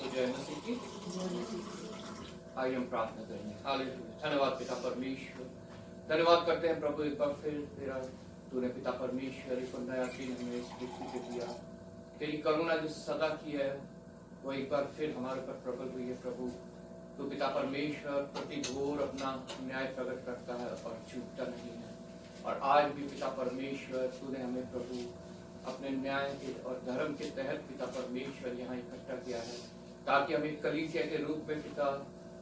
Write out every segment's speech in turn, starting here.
जय मसीह की। आइए हम प्रार्थना करेंगे। हालेलुया। धन्यवाद पिता परमेश्वर, धन्यवाद करते हैं प्रभु एक बार फिर तेरा तूने पिता परमेश्वर एक नया दिन हमें इस पृथ्वी पे दिया। तेरी करुणा जो सदा की है वो एक बार फिर हमारे पर प्रबल हुई है प्रभु। तो पिता परमेश्वर प्रति घोर अपना न्याय प्रकट करता है और चूकता नहीं है। और आज भी पिता परमेश्वर तूने हमें प्रभु अपने न्याय के और धर्म के तहत पिता परमेश्वर यहाँ इकट्ठा किया है, ताकि हम एक कलीसिया के रूप में पिता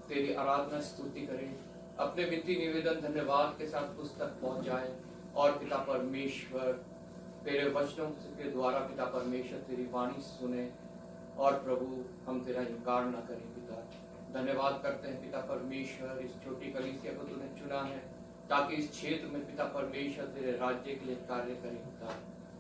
तेरी आराधना स्तुति करें, अपने विनती निवेदन धन्यवाद के साथ पुस्तक पहुंच जाए और पिता परमेश्वर तेरे वचनों के द्वारा पिता परमेश्वर तेरी वाणी सुने और प्रभु हम तेरा इनकार न करें। पिता धन्यवाद करते हैं पिता परमेश्वर इस छोटी कलीसिया को तूने चुना है ताकि इस क्षेत्र में पिता परमेश्वर तेरे राज्य के लिए कार्य करें। पिता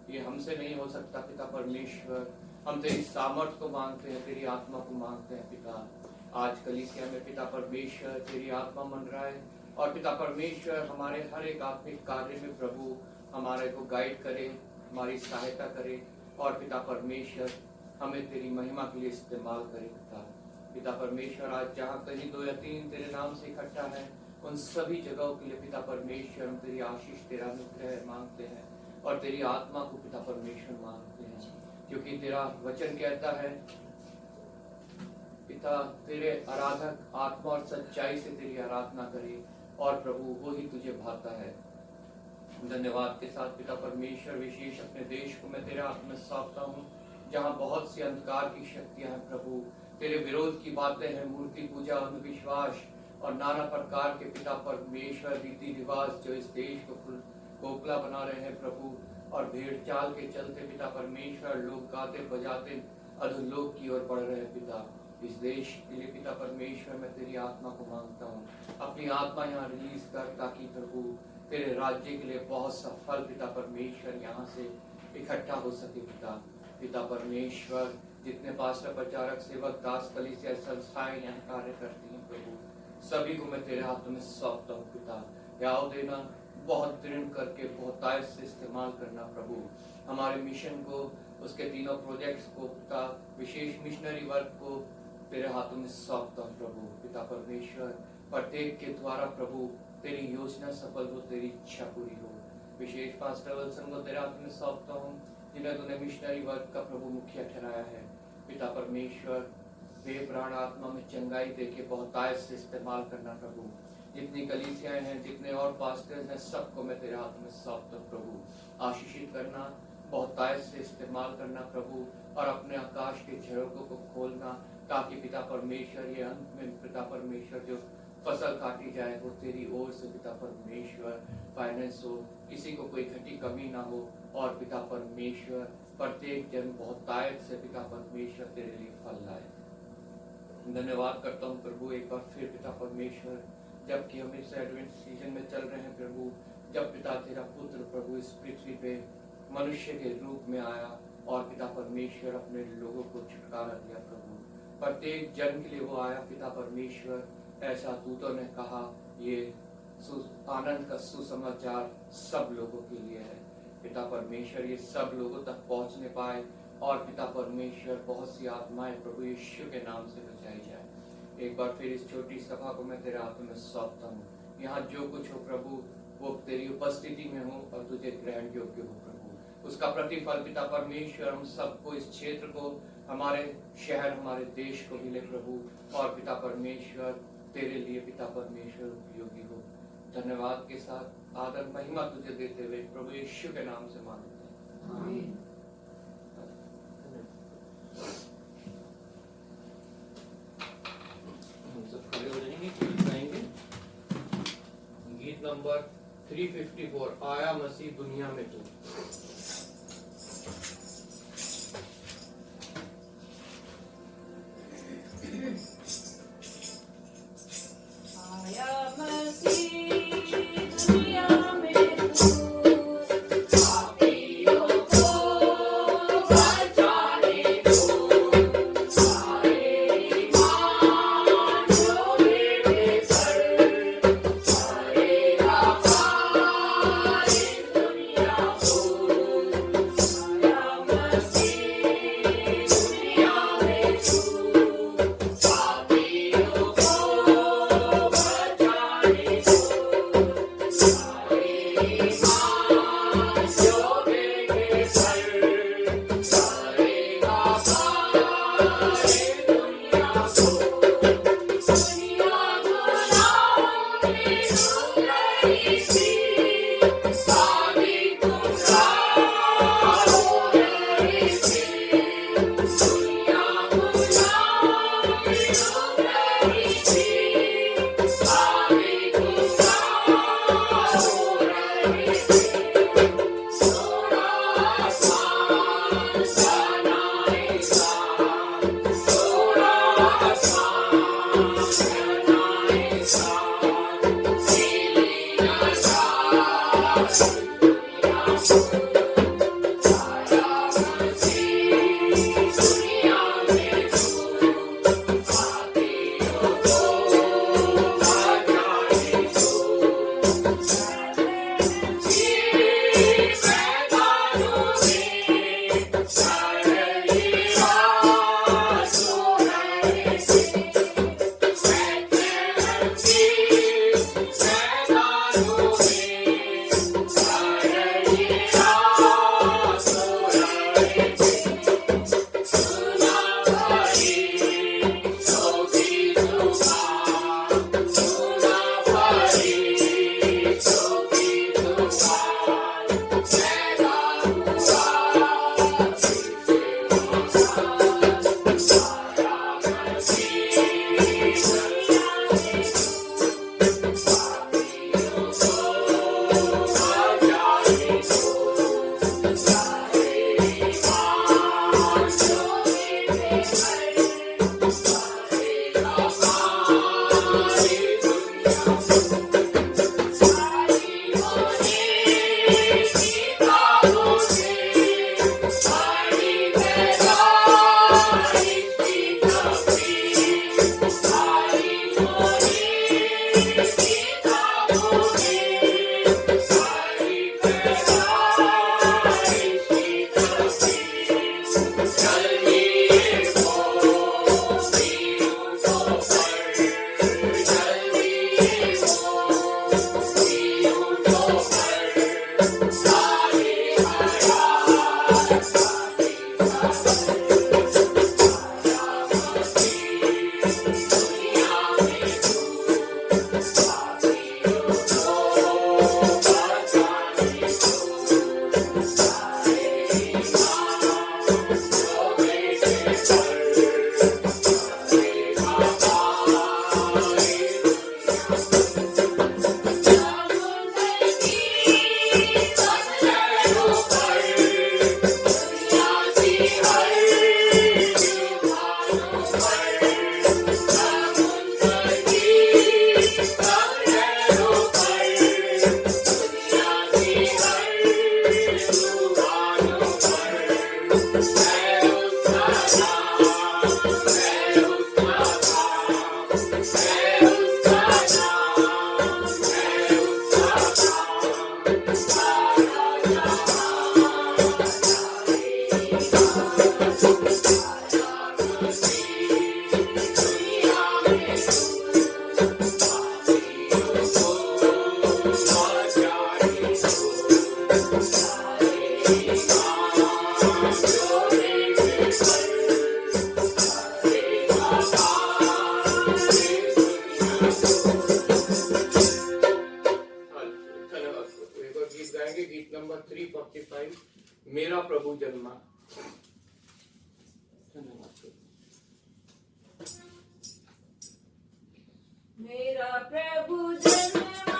ये हमसे नहीं हो सकता पिता परमेश्वर, हम तेरी सामर्थ को मांगते हैं, तेरी आत्मा को मांगते हैं। पिता आज कलीसिया में पिता परमेश्वर तेरी आत्मा मंडराए और पिता परमेश्वर हमारे हर एक आत्मिक कार्य में प्रभु हमारे को गाइड करे, हमारी सहायता करे और पिता परमेश्वर हमें तेरी महिमा के लिए इस्तेमाल करे। पिता परमेश्वर आज जहाँ कहीं 2 या 3 तेरे नाम से इकट्ठा है उन सभी जगहों के लिए पिता परमेश्वर हम तेरी आशीष तेरा अनुग्रह मांगते हैं और तेरी आत्मा को पिता परमेश्वर मांगते हैं, क्योंकि तेरा वचन कहता है पिता तेरे आराधक आत्मा और सच्चाई से तेरी आराधना करे और प्रभु वो ही तुझे भाता है। धन्यवाद के साथ पिता परमेश्वर विशेष अपने देश को मैं तेरे हाथ में सौंपता हूँ, जहाँ बहुत सी अंधकार की शक्तियां हैं प्रभु, तेरे विरोध की बातें हैं, मूर्ति पूजा, अंधविश्वास और नाना प्रकार के पिता परमेश्वर रीति रिवाज जो इस देश को खोखला बना रहे हैं प्रभु, और भेड़ चाल के चलते पिता परमेश्वर लोग गाते बजाते अधोलोक की ओर बढ़ रहे हैं। पिता इस देश के लिए पिता परमेश्वर मैं तेरी आत्मा को मांगता हूँ, अपनी आत्मा यहाँ रिलीज कर ताकि प्रभु तेरे राज्य के लिए बहुत सा फल पिता परमेश्वर यहाँ से इकट्ठा हो सके। पिता परमेश्वर जितने पास्टर प्रचारक सेवक दास कलीसिया संस्थाएं यहाँ कार्य करती हैं प्रभु, सभी को मैं तेरे हाथों में सौंपता हूँ। पिता याव देना, बहुत दृढ़ करके बहुत तायत से इस्तेमाल करना प्रभु, हमारे मिशन को उसके तीनों प्रोजेक्ट्स को पिता विशेष मिशनरी वर्क को तेरे हाथों में सौंपता हूँ प्रभु। पिता परमेश्वर प्रत्येक के द्वारा प्रभु तेरी योजना सफल हो, तेरी इच्छा पूरी हो। विशेष पास्टर वत्सन को तेरे हाथ में सौंपता हूँ, जिन्हें तूने मिशनरी वर्क का प्रभु मुखिया ठहराया है। पिता परमेश्वर देह प्राण आत्मा में चंगाई देके बहुत आयत से इस्तेमाल करना प्रभु। जितनी कलीसियाएं हैं, जितने और पास्टर्स हैं, सबको मैं तेरे हाथ में सौंपता हूँ प्रभु। आशीषित करना, बहुत आयत से इस्तेमाल करना प्रभु, और अपने आकाश के झरोकों को खोलना ताकि पिता परमेश्वर ये अंत में पिता परमेश्वर जो फसल काटी जाए वो तेरी ओर से पिता परमेश्वर फाइनेंस हो, किसी को कोई घटी कमी ना हो, और पिता परमेश्वर प्रत्येक जन बहुत तायत से पिता परमेश्वर तेरे लिए फल लाए। धन्यवाद करता हूँ प्रभु एक बार फिर पिता परमेश्वर, जबकि हम इस एडवेंट सीजन में चल रहे हैं प्रभु, जब पिता तेरा पुत्र प्रभु इस पृथ्वी पे मनुष्य के रूप में आया और पिता परमेश्वर अपने लोगों को छुटकारा दिया प्रभु, प्रत्येक जन के लिए वो आया पिता परमेश्वर। ऐसा दूतों ने कहा ये आनंद का सुसमाचार सब लोगों के लिए है पिता परमेश्वर, ये सब लोगों तक पहुंचने पाए और पिता परमेश्वर बहुत सी आत्माएं प्रभु यीशु के नाम से बचाई जाए। एक बार फिर इस छोटी सभा को मैं तेरे हाथों में सौंपता हूँ, यहाँ जो कुछ हो प्रभु वो तेरी उपस्थिति में हो और तुझे ग्रहण योग्य हो प्रभु। उसका प्रतिफल पिता परमेश्वर हम सबको, इस क्षेत्र को, हमारे शहर, हमारे देश को मिले प्रभु, और पिता परमेश्वर तेरे लिए पिता परमेश्वर उपयोगी हो। धन्यवाद के साथ आदर महिमा तुझे देते हुए प्रभु यीशु के नाम से मांगते हैं, आमीन। हम सब खड़े हो जाएंगे, गीत गाएंगे। गीत नंबर 354, आया मसीह दुनिया में तू। Oh मेरा प्रभु जन्मा। मेरा प्रभु जन्मा,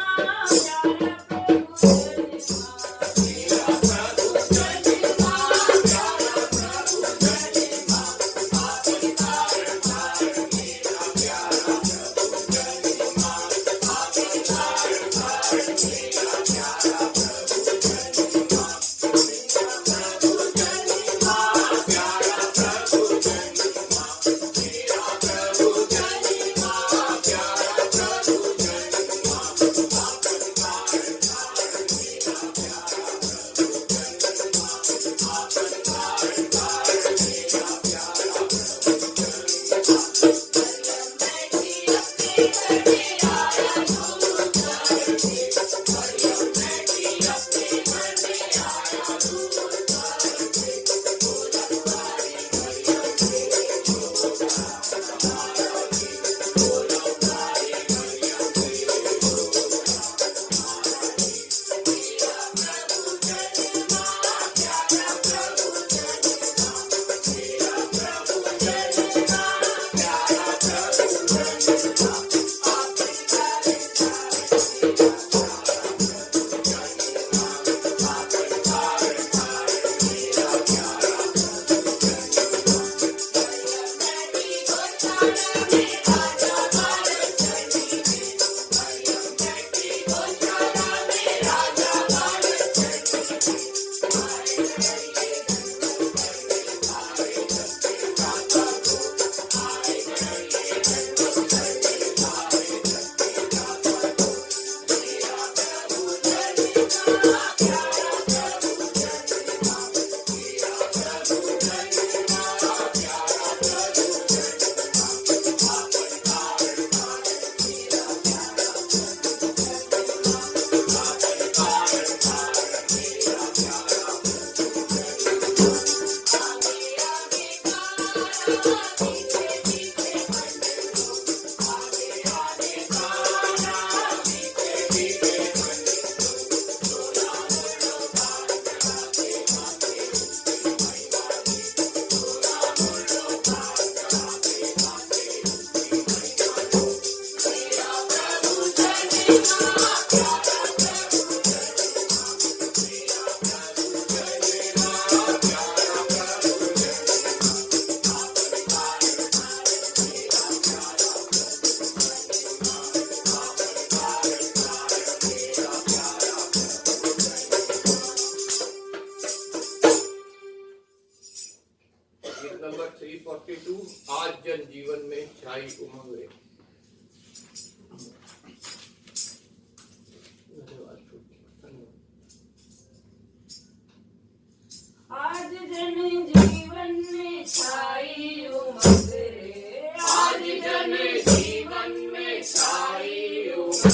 प्यारा प्रभु जन्मा, मेरा प्रभु जन्मा, प्यारा प्रभु जन्मा, आपकी तार मेरा प्यारा प्रभु जन्मा, आपकी तार मेरा प्यारा प्रभु जन्मा, मेरा प्रभु जन्मा, प्यारा प्रभु जन्मा, मेरा प्रभु जन्मा, प्यारा प्रभु जन्मा, आपकी तार मेरा प्यारा प्रभु जन्मा, आपकी तार मेरा प्यारा प्रभु नंबर 342 आज जन जीवन में छाई उमंग रे। आज जन जीवन में छाई उमंग रे, आज जन जीवन में छाई उमंग रे,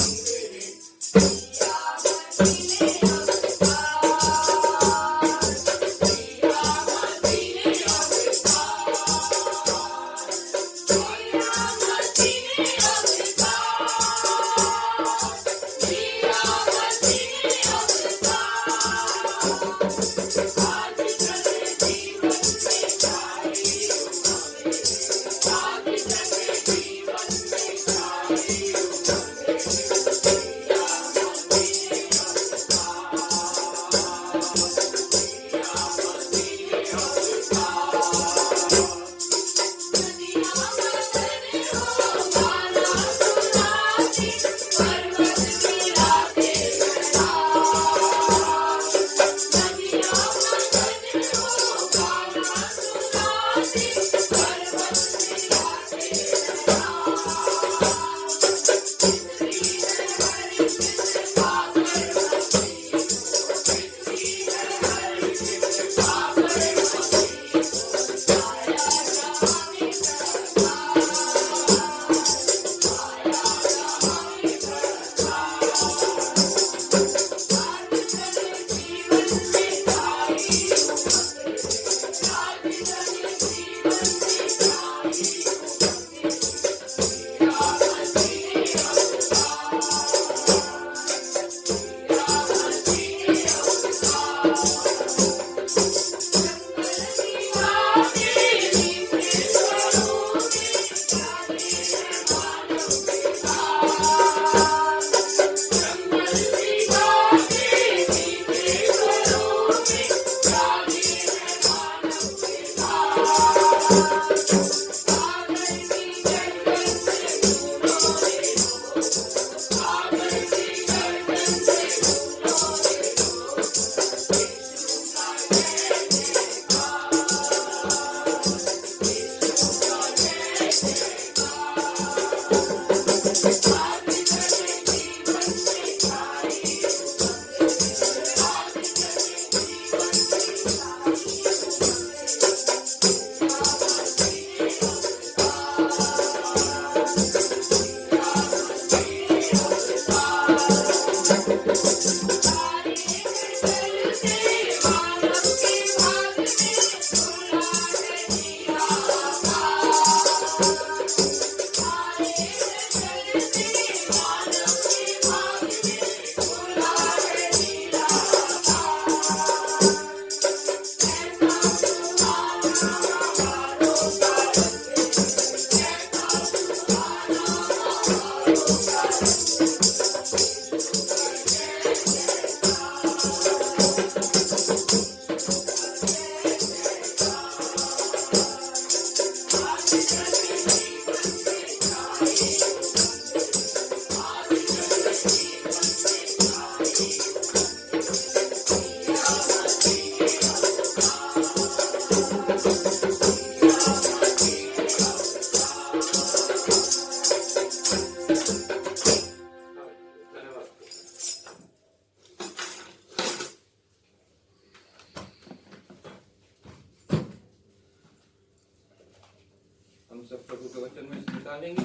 हम सब प्रभु के वचन में निकालेंगे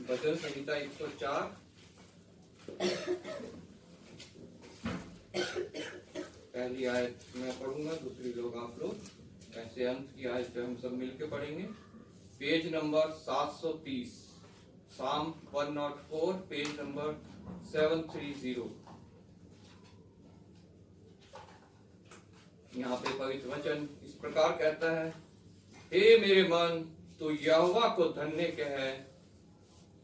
भजन संहिता 104। पहली आयत मैं पढ़ूंगा, दूसरी लोग आप लोग। ऐसे अंत की आयत पे हम सब मिलके पढ़ेंगे। पेज नंबर 730, साम 104, पेज नंबर 730। यहाँ पे पवित्र वचन इस प्रकार कहता है, हे मेरे मन तू यहोवा को धन्य कह,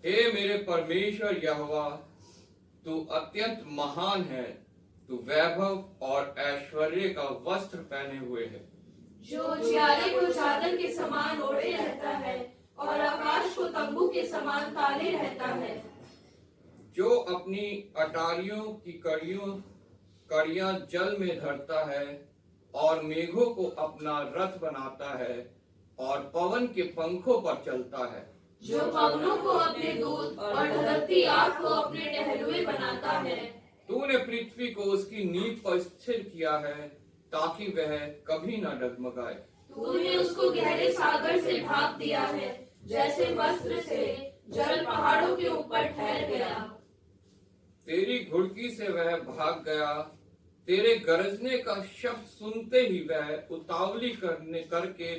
हे मेरे परमेश्वर यहोवा तू अत्यंत महान है, तू वैभव और ऐश्वर्य का वस्त्र पहने हुए है। जो जियारे को चादर के समान ओढ़े रहता है और आकाश को तंबू के समान ताने रहता है। जो अपनी अटारियों की कड़ियां जल में धरता है और मेघों को अपना रथ बनाता है और पवन के पंखों पर चलता है। जो पवनों को अपने दूत और धरती आग को अपने टहलुए बनाता है। तूने पृथ्वी को उसकी नींव पर स्थिर किया है ताकि वह कभी न डगमगाए। तूने उसको गहरे सागर से ढांप दिया है, जैसे वस्त्र से जल पहाड़ों के ऊपर ठहर गया। तेरी घुड़की से वह भाग गया, तेरे गरजने का शब्द सुनते ही वह उतावली करके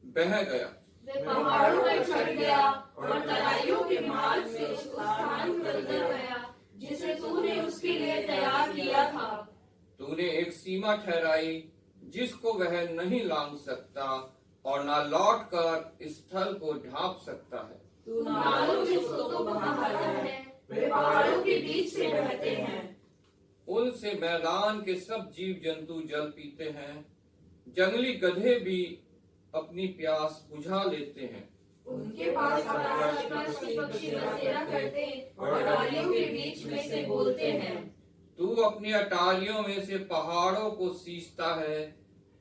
बह गया। वह पहाड़ों पर चढ़ गया और तराइयों के मार्ग से उस स्थान पर गया जिसे तूने उसके लिए तैयार किया था। तूने एक सीमा ठहराई जिसको वह नहीं लांघ सकता और न लौट कर स्थल को ढांप सकता है। तू नालों में उसको बहाता है, वे पहाड़ों के बीच से बहते हैं। उनसे मैदान के सब जीव जंतु जल पीते हैं, जंगली गधे भी अपनी प्यास बुझा लेते हैं। उनके पास आकाश के पक्षी बसेरा करते और डालियों के बीच में से बोलते हैं। तू अपनी अटारियों में से पहाड़ों को सींचता है,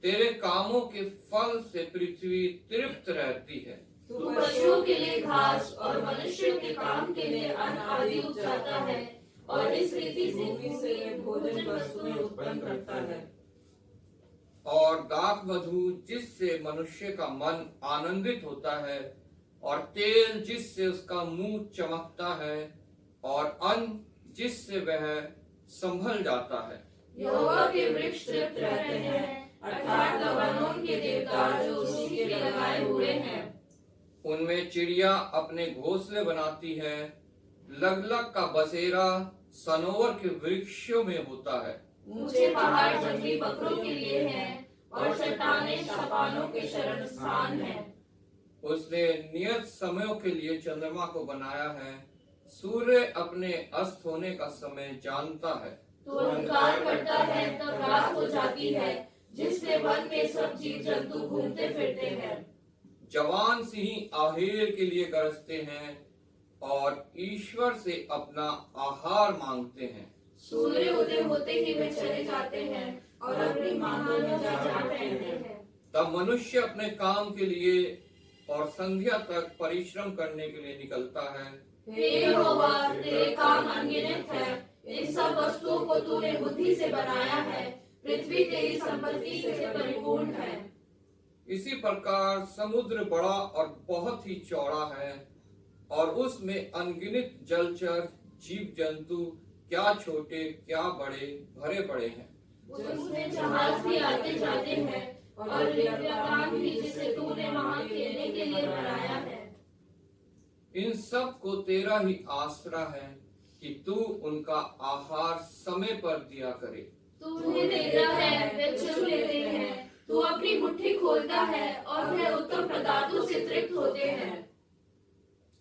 तेरे कामों के फल से पृथ्वी तृप्त रहती है। तू पशुओं के लिए घास और मनुष्यों के काम के लिए अन्न आदि उपजाता है और इस रीति से भोजन वस्तुएं उत्पन्न करता है। और दाख मधु जिससे मनुष्य का मन आनंदित होता है और तेल जिससे उसका मुंह चमकता है और अन्न जिससे वह संभल जाता है। यहोवा के वृक्ष तृप्त रहते हैं, अर्थात लबानोन के देवदार जो उसी के लगाए हुए हैं। उनमें चिड़िया अपने घोंसले बनाती है, लगलग का बसेरा सनोवर के वृक्षों में होता है। ऊंचे पहाड़ जंगली बकरों के लिए हैं और चट्टानें शपानों के शरण स्थान हैं। उसने नियत समयों के लिए चंद्रमा को बनाया है, सूर्य अपने अस्त होने का समय जानता है। तू अंधकार करता है तब रात हो जाती है, जिससे वन में सब जीव जंतु घूमते फिरते हैं। जवान सिंह आहेर के लिए गरजते हैं और ईश्वर से अपना आहार मांगते हैं। सूर्य उदय होते ही वे चले जाते हैं और अपनी मांगों में जा बैठते हैं। तब मनुष्य अपने काम के लिए और संध्या तक परिश्रम करने के लिए निकलता है। हे यहोवा, तेरे काम अनगिनत है, इन सब वस्तुओं को तूने बुद्धि से बनाया है, पृथ्वी तेरी संपत्ति से परिपूर्ण है। इसी प्रकार समुद्र बड़ा और बहुत ही चौड़ा है और उसमें अनगिनत जलचर जीव जंतु, क्या छोटे क्या बड़े, भरे पड़े हैं। उसमें जहाज भी आते जाते हैं और लेवियातान भी जिसे तूने वहां खेलने के लिए बनाया है। इन सब को तेरा ही आसरा है कि तू उनका आहार समय पर दिया करे। तू उन्हें देता है, वे चुन लेते हैं। तू अपनी मुट्ठी खोलता है और वे उत्तम पदार्थों से तृप्त होते हैं।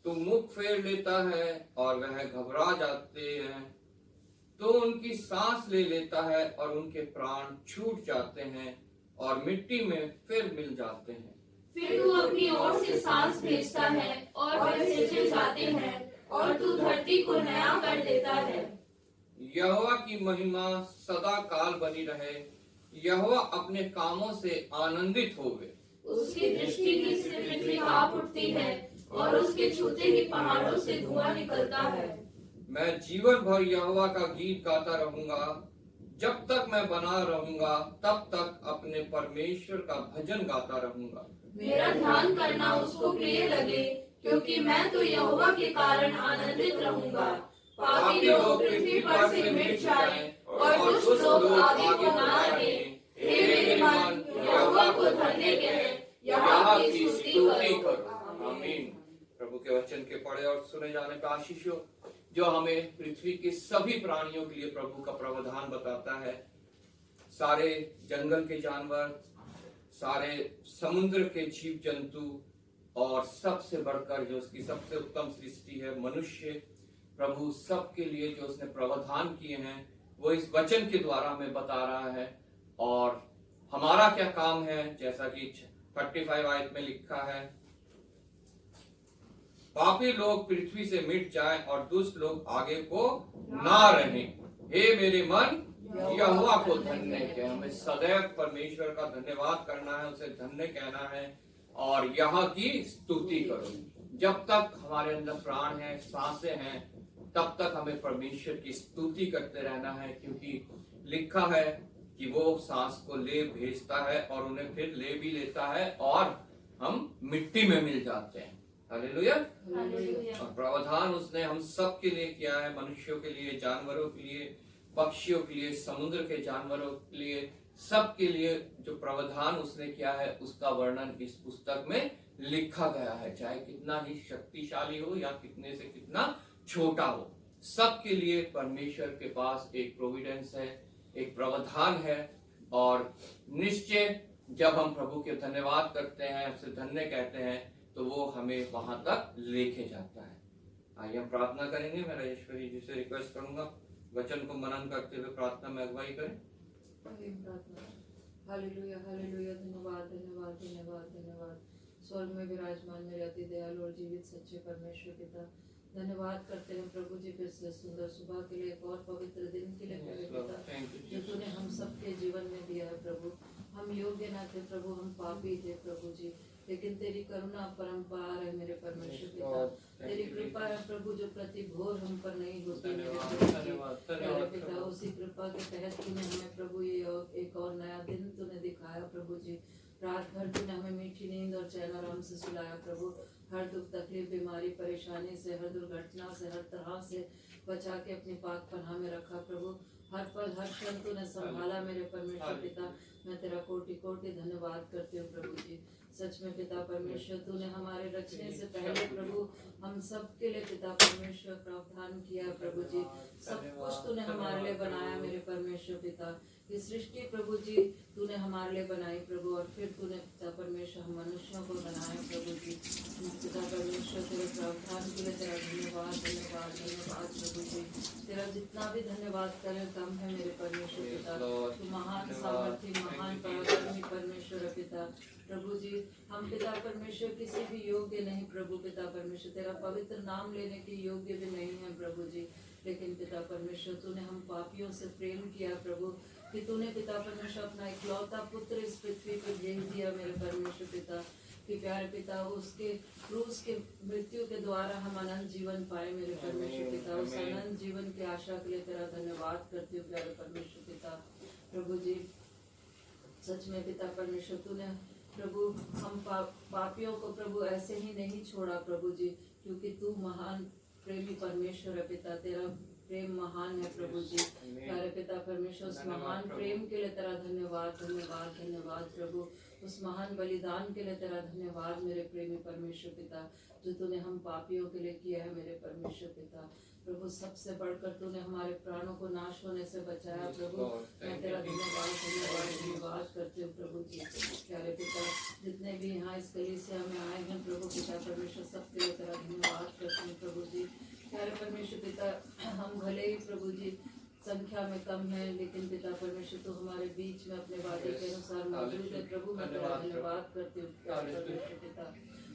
तू मुख फेर लेता है और वह घबरा जाते हैं। तो उनकी सांस ले लेता है और उनके प्राण छूट जाते हैं और मिट्टी में फिर मिल जाते हैं। फिर तू अपनी ओर से सांस भेजता है और वे सिंचे जाते हैं और तू धरती को नया कर देता है। यहोवा की महिमा सदा काल बनी रहे। यहोवा अपने कामों से आनंदित होवे। उसकी दृष्टि की से पृथ्वी कांप उठती है और उसके छूते ही पहाड़ों से धुआं निकलता है। मैं जीवन भर यहोवा का गीत गाता रहूंगा। जब तक मैं बना रहूंगा तब तक अपने परमेश्वर का भजन गाता रहूंगा। मेरा ध्यान करना उसको प्रिय लगे, क्योंकि मैं तो यहोवा के कारण आनंदित रहूंगा। पापी लोग पृथ्वी पर से मिट जाएं और दुष्ट लोग आगे को ना रहें। हे मेरे मन, यहोवा को धन्य कह, यहोवा की स्तुति करो। आमीन। प्रभु के वचन के पढ़े और सुने जाने का आशीष हो, जो हमें पृथ्वी के सभी प्राणियों के लिए प्रभु का प्रावधान बताता है। सारे जंगल के जानवर, सारे समुद्र के जीव जंतु और सबसे बढ़कर जो उसकी सबसे उत्तम सृष्टि है मनुष्य, प्रभु सबके लिए जो उसने प्रावधान किए हैं वो इस वचन के द्वारा हमें बता रहा है। और हमारा क्या काम है, जैसा कि 35 आयत में लिखा है, पापी लोग पृथ्वी से मिट जाएं और दुष्ट लोग आगे को ना रहें। हे मेरे मन, यहोवा को धन्य कह। हमें सदैव परमेश्वर का धन्यवाद करना है, उसे धन्य कहना है और यहाँ की स्तुति करो। जब तक हमारे अंदर प्राण है, सांसें हैं, तब तक हमें परमेश्वर की स्तुति करते रहना है, क्योंकि लिखा है कि वो सांस को ले भेजता है और उन्हें फिर ले भी लेता है और हम मिट्टी में मिल जाते हैं। हालेलुया। और प्रावधान उसने हम सब के लिए किया है, मनुष्यों के लिए, जानवरों के लिए, पक्षियों के लिए, समुद्र के जानवरों के लिए, सब के लिए जो प्रावधान उसने किया है उसका वर्णन इस पुस्तक में लिखा गया है। चाहे कितना ही शक्तिशाली हो या कितने से कितना छोटा हो, सबके लिए परमेश्वर के पास एक प्रोविडेंस है, एक प्रावधान है। और निश्चय जब हम प्रभु के धन्यवाद करते हैं, उसे धन्य कहते हैं, तो वो हमें वहां तक लेके जाता है। आइए हम प्रार्थना करेंगे। मैं राजेश्वरी जी से रिक्वेस्ट करूंगा वचन को मनन करते हुए प्रार्थना में अगुवाई करें। Hallelujah hallelujah. धन्यवाद धन्यवाद धन्यवाद धन्यवाद। स्वर्ग में विराजमान मेरे अति दयालु और जीवित सच्चे परमेश्वर पिता, धन्यवाद करते हैं प्रभु जी फिर से सुंदर सुबह के लिए, एक और पवित्र दिन के लिए प्यारे पिता, जो तूने हम सबके जीवन में दिया है प्रभु। हम योग्य न थे प्रभु, हम पापी थे प्रभु जी, लेकिन तेरी करुणा परम्पार है मेरे परमेश्वर पिता। तेरी कृपा है प्रभु जो प्रति भोर हम पर नहीं होती मेरे पिता। उसी कृपा के तहत तूने हमें प्रभु ये एक और नया दिन तूने दिखाया प्रभु जी। रात भर तूने हमें मीठी नींद और चैन आराम से सुलाया प्रभु। हर दुख तकलीफ बीमारी परेशानी से, हर दुर्घटना से, हर तरह से बचा के अपनी पाक पनाह में रखा प्रभु। हर पल हर क्षण तूने संभाला मेरे परमेश्वर पिता। मैं तेरा कोटि कोटि धन्यवाद करती हूँ प्रभु जी। सच में पिता परमेश्वर, तूने हमारे रचने से पहले प्रभु हम सब के लिए पिता परमेश्वर प्रावधान किया प्रभु जी। सब कुछ तूने हमारे लिए बनाया मेरे परमेश्वर पिता। ये सृष्टि प्रभु जी तूने हमारे लिए बनाई प्रभु, और फिर तूने पिता परमेश्वर हम मनुष्यों को बनाया प्रभु जी। पिता परमेश्वर तेरे प्रावधान के लिए तेरा धन्यवाद धन्यवाद धन्यवाद प्रभु जी। तेरा जितना भी धन्यवाद करें कम है मेरे परमेश्वर पिता। तू महान सामर्थ्य महान पराक्रमी परमेश्वर पिता प्रभु जी। हम पिता परमेश्वर किसी भी योग्य नहीं प्रभु पिता परमेश्वर, तेरा पवित्र नाम लेने के योग्य भी नहीं है प्रभु जी। लेकिन पिता परमेश्वर तूने हम पापियों से प्रेम किया प्रभु, कि तूने पिता परमेश्वर अपना इकलौता पुत्र इस पृथ्वी पर भेज दिया मेरे परमेश्वर पिता। कि प्यारे पिता उसके क्रूस के मृत्यु के द्वारा हम अनंत जीवन पाए मेरे परमेश्वर पिता। उस अनंत जीवन की आशा के लिए तेरा धन्यवाद करती हूँ प्यारे परमेश्वर पिता प्रभु जी। सच में पिता परमेश्वर तूने प्रभु हम पापियों को प्रभु ऐसे ही नहीं छोड़ा प्रभु जी, क्योंकि तू महान प्रेमी परमेश्वर है पिता। तेरा प्रेम महान है प्रभु जी। प्यारे पिता परमेश्वर उस महान प्रेम के लिए तेरा धन्यवाद धन्यवाद धन्यवाद प्रभु। उस महान बलिदान के लिए तेरा धन्यवाद मेरे प्रेमी परमेश्वर पिता, जो तूने हम पापियों के लिए किया है मेरे परमेश्वर पिता प्रभु। सबसे बढ़कर तूने हमारे प्राणों को नाश होने से बचाया प्रभु। मैं तेरा धन्यवाद धन्यवाद धन्यवाद करती हूँ प्रभु जी। प्यारे पिता जितने भी यहाँ इस कलीसिया में आए हैं प्रभु पिता परमेश्वर, सबके लिए तेरा धन्यवाद करती हूँ प्रभु जी। प्यारे परमेश्वर पिता हम भले ही प्रभु जी संख्या में कम है, लेकिन पिता परमेश्वर तो हमारे बीच में अपने वादे के अनुसार मौजूद है। प्रभु मैं तेरा धन्यवाद करती हूँ परमेश्वर पिता।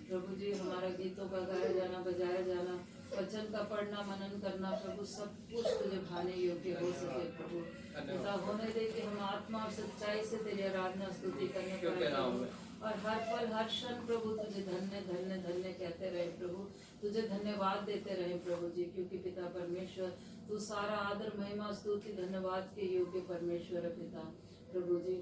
प्रभु जी हमारा गीतों का गाया जाना, बजाया जाना, वचन का पढ़ना, मनन करना, प्रभु सब कुछ तुझे भाने योग्य हो सके। प्रभु पिता होने दे कि हम आत्मा और सच्चाई से तेरी आराधना स्तुति करने पाए प्रभु, और हर पल हर क्षण प्रभु तुझे धन्य धन्य धन्य कहते रहे प्रभु, तुझे धन्यवाद देते रहे प्रभु जी, क्योंकि पिता परमेश्वर तू सारा आदर महिमा स्तुति धन्यवाद के योग्य परमेश्वर है पिता। प्रभु जी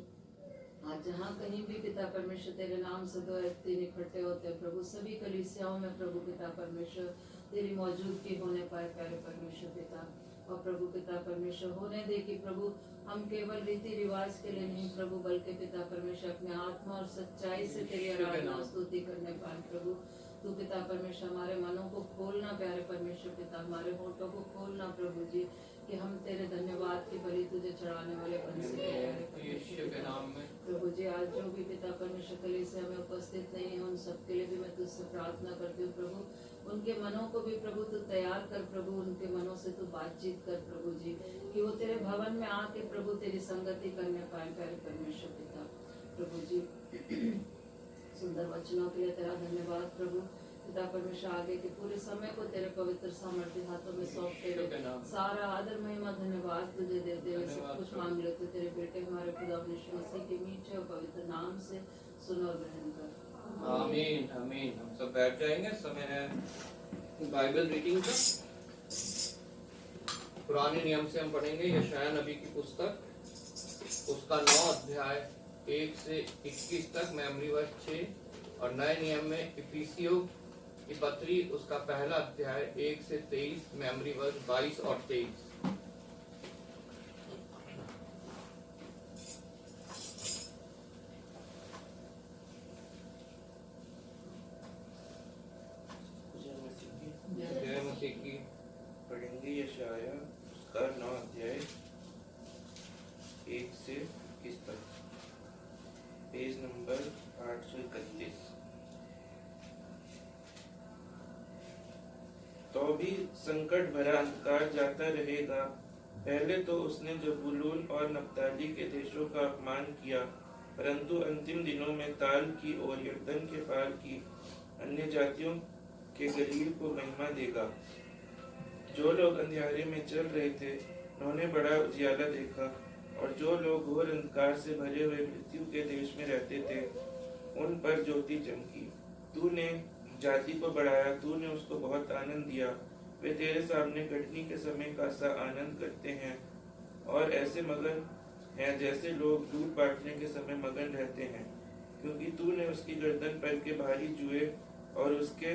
आज जहाँ कहीं भी पिता परमेश्वर तेरे नाम से दो तीन इकट्ठे होते हैं प्रभु, सभी कलीसियाओं में प्रभु पिता परमेश्वर तेरी मौजूदगी होने पाए प्यारे परमेश्वर पिता। और प्रभु पिता परमेश्वर होने दे कि प्रभु हम केवल रीति रिवाज के लिए नहीं प्रभु, बल्कि पिता परमेश्वर अपने आत्मा और सच्चाई से तेरी आराधना स्तुति करने पाए प्रभु। तू पिता परमेश्वर हमारे मनों को खोलना प्यारे परमेश्वर पिता, हमारे होठों को खोलना प्रभु जी, कि हम तेरे धन्यवाद की बलि तुझे चढ़ाने वाले बन सके यीशु के नाम में। प्रभु जी आज जो भी पिता परमेश्वर कलीसिया में उपस्थित नहीं है उन सबके लिए भी मैं तुझसे प्रार्थना करती हूँ प्रभु, उनके मनों को भी प्रभु तू तैयार कर प्रभु, उनके मनों से तू बातचीत कर प्रभु जी, कि वो तेरे भवन में आके प्रभु तेरी संगति करने पाए प्यारे परमेश्वर पिता। प्रभु जी सुंदर वचनों के लिए तेरा धन्यवाद प्रभु पिता परमेश्वर, आगे के पूरे समय को तेरे पवित्र सामर्थ्य हाथों में सौंपते हुए सारा आदर महिमा धन्यवाद तुझे देते हुए सब कुछ मांग लेते तेरे बेटे हमारे खुदा यीशु मसीह के मीठे और पवित्र नाम से सुनो और ग्रहण कर। आमीन आमीन। हम सब बैठ जाएंगे, समय है बाइबल रीडिंग का। पुराने नियम से हम पढ़ेंगे यशायाह नबी की पुस्तक, उसका 9 अध्याय 1 से 21 तक, मेमोरी वर्स 6, और नए नियम में इफिसियों की पत्री उसका पहला अध्याय 1 से 23, मेमोरी वर्स 22 और 23। जय मसीह की। पढ़ेंगे यशायाह उसका 9 अध्याय 1 से 21 तक, पेज नंबर 831। तो भी संकट भरा अंधकार जाता रहेगा। पहले तो उसने जबूलून और नप्ताली के देशों का अपमान किया, परंतु अंतिम दिनों में ताल की और यरदन के पार की अन्य जातियों के गलील को महिमा देगा। जो लोग अंधियारे में चल रहे थे उन्होंने बड़ा उजियाला देखा, और जो लोग घोर अंधकार से भरे हुए मृत्यु के देश में रहते थे उन पर ज्योति चमकी। तूने जाति को बढ़ाया, तूने उसको बहुत आनंद दिया। वे तेरे सामने कटनी के समय का सा आनंद करते हैं और ऐसे मगन हैं जैसे लोग दूध बांटने के समय मगन रहते हैं, क्योंकि तूने उसकी गर्दन पर के भारी जुए और उसके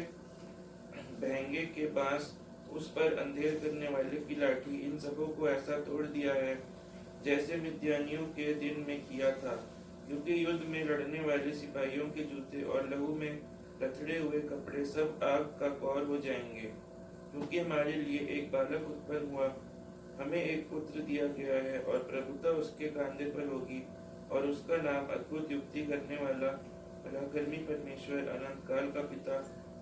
बहंगे के बांस, उस पर अंधेर करने वाले की लाठी, इन सबों को ऐसा तोड़ दिया है जैसे मिद्यानियों के दिन में किया था। क्योंकि युद्ध में लड़ने वाले सिपाहियों के जूते और लहू में लथड़े हुए कपड़े सब आग का कौर हो जाएंगे। क्योंकि हमारे लिए एक बालक उत्पन्न हुआ, हमें एक पुत्र दिया गया है, और प्रभुता उसके कांधे पर होगी, और उसका नाम अद्भुत युक्ति करने वाला, पराक्रमी परमेश्वर, अनंत काल का पिता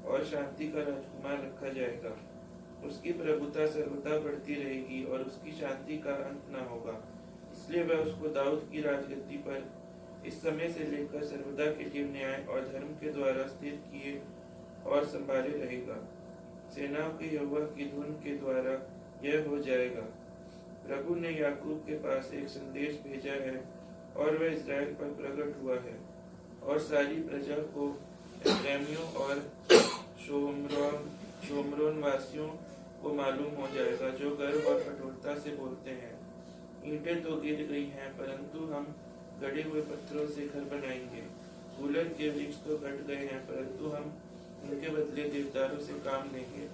और शांति का राजकुमार रखा जाएगा। उसकी प्रभुता सर्वदा बढ़ती रहेगी और उसकी शांति का अंत न होगा। इसलिए वह उसको दाऊद की राजगद्दी पर इस समय से लेकर सर्वदा के लिए न्याय और धर्म के द्वारा स्थिर किए और संभाले रहेगा। सेनाओं के यहोवा की धुन के द्वारा यह हो जाएगा। प्रभु ने याकूब के पास एक संदेश भेजा है और वह इस्राएल पर प्रकट हुआ है, और सारी प्रजा को एफ्राइमियों और शोमरोन वासियों को मालूम हो जाएगा, जो गर्व और कठोरता से बोलते हैं। ईंटें तो गिर गई हैं, परंतु हम गड़े हुए पत्थरों से घर बनाएंगे। कूलर के वृक्ष तो कट गए हैं, परंतु हम उनके बदले देवदारों से काम लेंगे।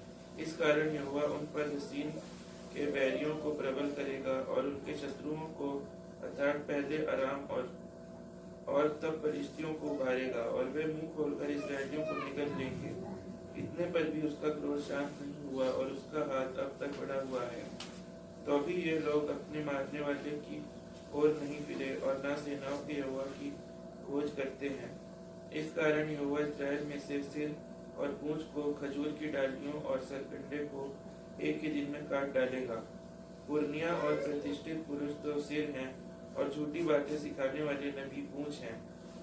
इस कारण यहोवा उन पर हसीन के बैरियों को प्रबल करेगा और उनके शत्रुओं को, अर्थात पहले अराम और तब फलिश्तियों को उभारेगा, और वे मुंह खोलकर इस्राएलियों को निगल लेंगे। इतने पर भी उसका क्रोध शांत नहीं हुआ और उसका हाथ अब तक बढ़ा हुआ है। तो भी ये लोग अपने मारने वाले की ओर नहीं फिरे और न सेनाओं के यहोवा की खोज करते हैं। इस कारण यहोवा इस्राएल में से सिर और पूंछ को, खजूर की डालियों और सरकंडे को एक ही दिन में काट डालेगा। पुरनिया और प्रतिष्ठित पुरुष तो सिर हैं, और झूठी बातें सिखाने वाले नबी पूंछ हैं।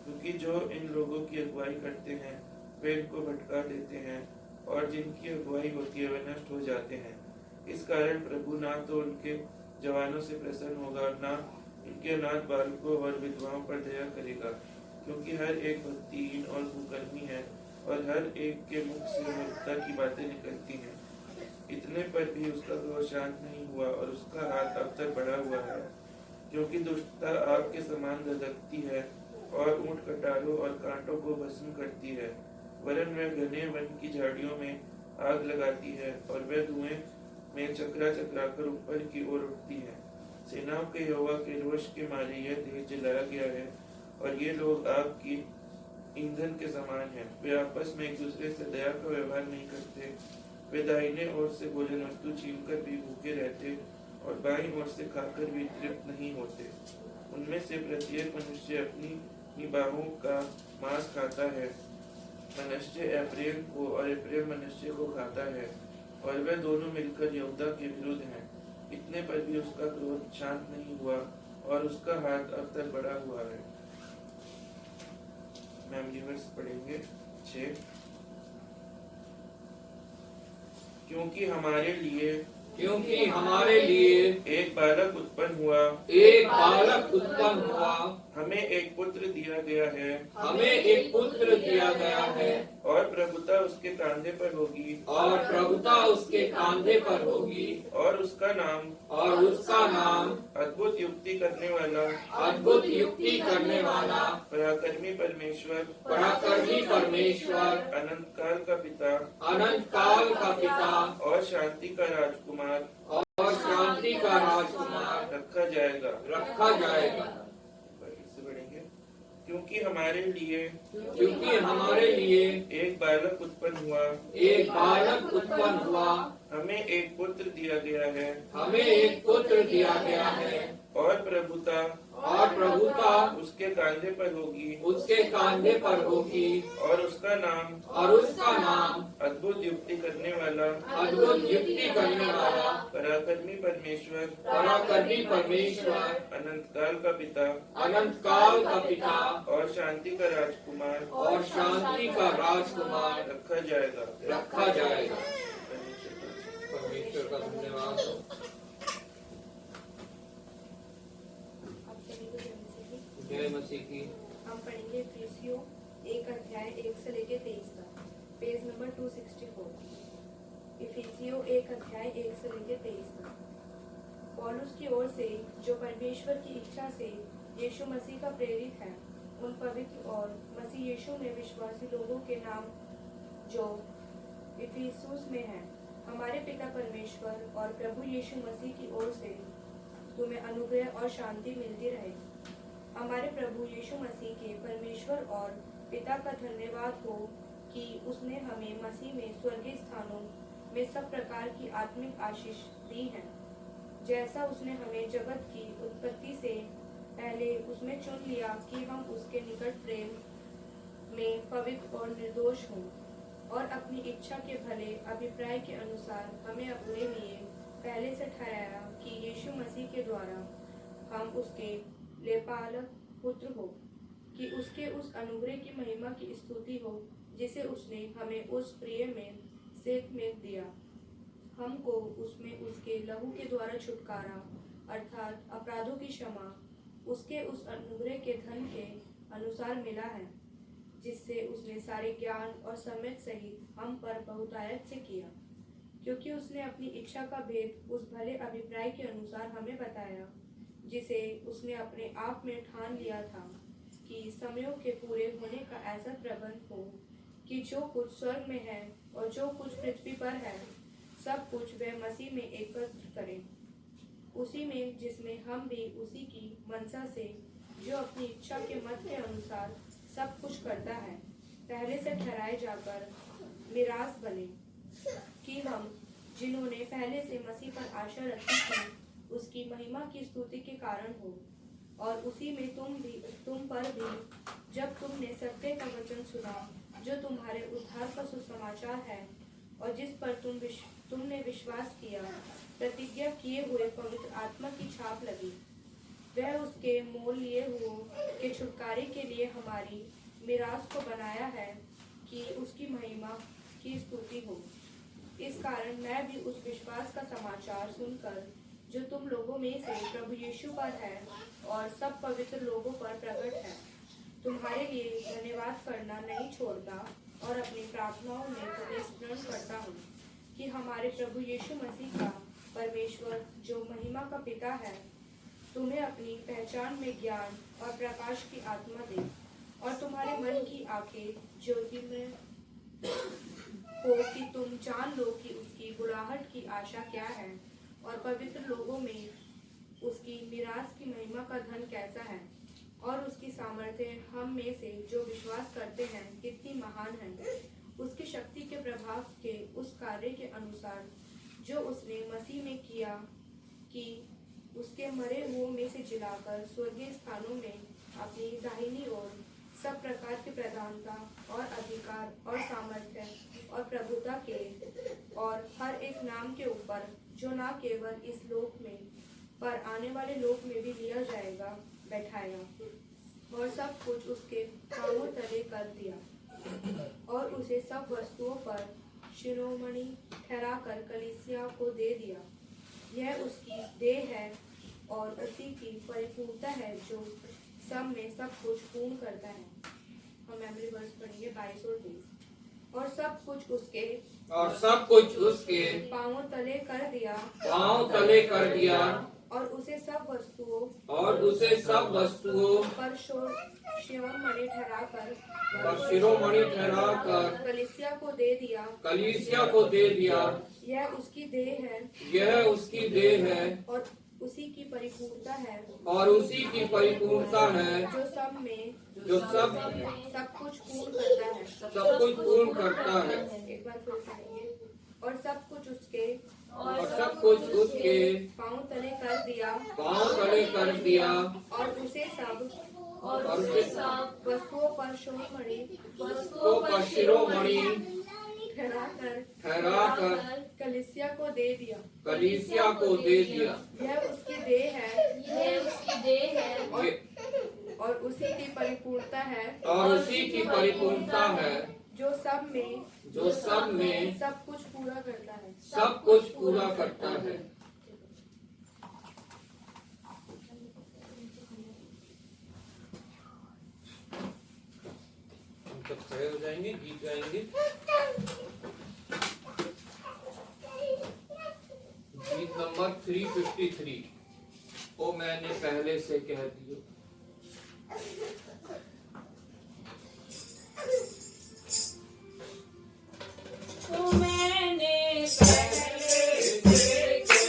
क्योंकि जो इन लोगों की अगुवाई करते हैं वे इनको भटका देते हैं, और जिनकी अगुवाई होती है वे नष्ट हो जाते हैं। इस कारण प्रभु ना तो उनके जवानों से प्रसन्न होगा और ना इनके अनाथ बालकों और विधवाओं पर दया करेगा, क्योंकि हर एक भक्तिहीन और कुकर्मी है, और हर एक के मुख से मूर्खता की बातें निकलती हैं। इतने पर भी उसका क्रोध शांत नहीं हुआ, और उसका हाथ अब तक बढ़ा हुआ है, क्योंकि दुष्टता आग के समान धधकती है और ऊंट कटारों और कांटों को भस्म करती है। वरन वह घने वन की झाड़ियों में आग लगाती है, और वह धुएं में चकरा चकरा कर ऊपर की ओर उठती है। सेनाओं के यहोवा के रोष के मारे यह देश जलाया गया है, और ये लोग आग की ईंधन के समान हैं। वे आपस में एक दूसरे से दया का व्यवहार नहीं करते। वे दाहिने ओर से भोजन वस्तु छीनकर भी भूखे रहते, और बाईं ओर से खाकर भी तृप्त नहीं होते। उनमें से प्रत्येक मनुष्य अपनी ही बाहों का मांस खाता है। मनुष्य एप्रैम को और एप्रैम मनुष्य को खाता है, और वे दोनों मिलकर यहूदा के विरुद्ध हैं। इतने पर भी उसका क्रोध शांत नहीं हुआ, और उसका हाथ अब तक बढ़ा हुआ है। मेमोरी वर्स पढ़ेंगे 6। क्योंकि हमारे लिए एक बालक उत्पन्न हुआ, हमें एक पुत्र दिया गया है, और प्रभुता उसके कांधे पर होगी, और उसका नाम अद्भुत युक्ति करने वाला, पराक्रमी परमेश्वर, अनंत काल का पिता, और शांति का राजकुमार रखा जाएगा। इससे बढ़ेंगे। क्योंकि हमारे लिए एक बालक उत्पन्न हुआ, हमें एक पुत्र दिया गया है, और प्रभुता उसके कांधे पर होगी, और उसका नाम अद्भुत युक्ति करने वाला, पराक्रमी परमेश्वर, अनंत काल का पिता, और शांति का राजकुमार रखा जाएगा। परमेश्वर का धन्यवाद हो। जय मसीह की। हम पढ़ेंगे इफिसियों 1 अध्याय 1 से लेके 23 तक, पेज नंबर 264। इफिसियों 1 अध्याय 1 से लेके 23 तक। पौलुस की ओर से, जो परमेश्वर की इच्छा से यीशु मसीह का प्रेरित है, उन पवित्र और मसीह यीशु में विश्वासी लोगों के नाम जो इफिसुस में है, हमारे पिता परमेश्वर और प्रभु यीशु मसीह की ओर से तुम्हें अनुग्रह और शांति मिलती रहे। हमारे प्रभु यीशु मसीह के परमेश्वर और पिता का धन्यवाद हो कि उसने हमें मसीह में स्वर्गीय स्थानों में सब प्रकार की आत्मिक आशीष दी है, जैसा उसने हमें जगत की उत्पत्ति से पहले उसमें चुन लिया कि हम उसके निकट प्रेम में पवित्र और निर्दोष हों, और अपनी इच्छा के भले अभिप्राय के अनुसार हमें अपने लिए पहले से ठहराया कि यीशु मसीह के द्वारा हम उसके लेपालक पुत्र हो, कि उसके उस अनुग्रह की महिमा की स्तुति हो जिसे उसने हमें उस प्रिय में सेत में दिया। हमको उसमें उसके लहू के द्वारा छुटकारा अर्थात अपराधों की क्षमा उसके उस अनुग्रह के धन के अनुसार मिला है, जिससे उसने सारे ज्ञान और समझ सहित हम पर बहुतायत से किया, क्योंकि उसने अपनी इच्छा का भेद उस भले अभिप्राय के अनुसार हमें बताया, जिसे उसने अपने आप में ठान लिया था कि समयों के पूरे होने का ऐसा प्रबंध हो कि जो कुछ स्वर्ग में है और जो कुछ पृथ्वी पर है, सब कुछ वह मसीह में एकत्र करे। उसी में जिसमें हम भी उसी की मनसा से, जो अपनी इच्छा के मत के अनुसार सब कुछ करता है, पहले से ठहराए जाकर मिरास बने, कि हम जिन्होंने पहले से मसीह पर आशा रखी थी उसकी महिमा की स्तुति के कारण हो। और उसी में तुम पर भी, जब तुमने सत्य का वचन सुना जो तुम्हारे उद्धार का सुसमाचार है, और जिस पर तुमने विश्वास किया, प्रतिज्ञा किए हुए पवित्र आत्मा की छाप लगी। वह उसके मोल लिए हुओं के छुटकारे के लिए हमारी मिरास को बनाया है कि उसकी महिमा की स्तुति हो। इस कारण मैं भी उस विश्वास का समाचार सुनकर जो तुम लोगों में से प्रभु यीशु पर है और सब पवित्र लोगों पर प्रकट है, तुम्हारे लिए धन्यवाद करना नहीं छोड़ता और अपनी प्रार्थनाओं में तुम्हें स्मरण करता हूँ कि हमारे प्रभु यीशु मसीह का परमेश्वर जो महिमा का पिता है, तुम्हें अपनी पहचान में ज्ञान और प्रकाश की आत्मा दे और तुम्हारे मन की आंखें ज्योति में हो कि तुम जान लो कि उसकी बुलाहट की आशा क्या है और पवित्र लोगों में उसकी मिरास की महिमा का धन कैसा है और उसकी सामर्थ्य हम में से जो विश्वास करते हैं कितनी महान है, उसकी शक्ति के प्रभाव के उस कार्य के अनुसार जो उसने मसीह में किया कि उसके मरे हुओं में से जिलाकर स्वर्गीय स्थानों में अपनी दाहिनी ओर सब प्रकार की प्रधानता और अधिकार और सामर्थ्य और प्रभुता के और हर एक नाम के ऊपर जो न केवल इस लोक में पर आने वाले लोक में भी लिया जाएगा बैठाया, और सब कुछ उसके पांवों तले कर दिया और उसे सब वस्तुओं पर शिरोमणि ठहराकर कलीसिया को दे दिया। यह उसकी देह है और उसी की परिपूर्णता है जो सब में सब कुछ पूर्ण करता है। हम मेमोरी वर्स पढ़ेंगे 22 और 23। और सब कुछ उसके पांवों तले कर दिया और उसे सब वस्तुओं पर शिरोमणि ठहराकर कलीसिया को दे दिया। यह उसकी देह है और उसी की परिपूर्णता है जो सब सब कुछ पूर्ण करता है। एक बार फिर कहेंगे। और सब कुछ उसके पांव तले कर दिया और उसे सब वस्तुओं पर शिरोमणि ठहराकर कलीसिया को दे दिया। यह उसकी देह है और उसी की परिपूर्णता है जो सब में सब कुछ पूरा करता है। हम सब खड़े हो जाएंगे, गीत गाएंगे। गीत नंबर 353। ओ मैंने पहले से कह दिया। तो मैंने पहले से कह दिया।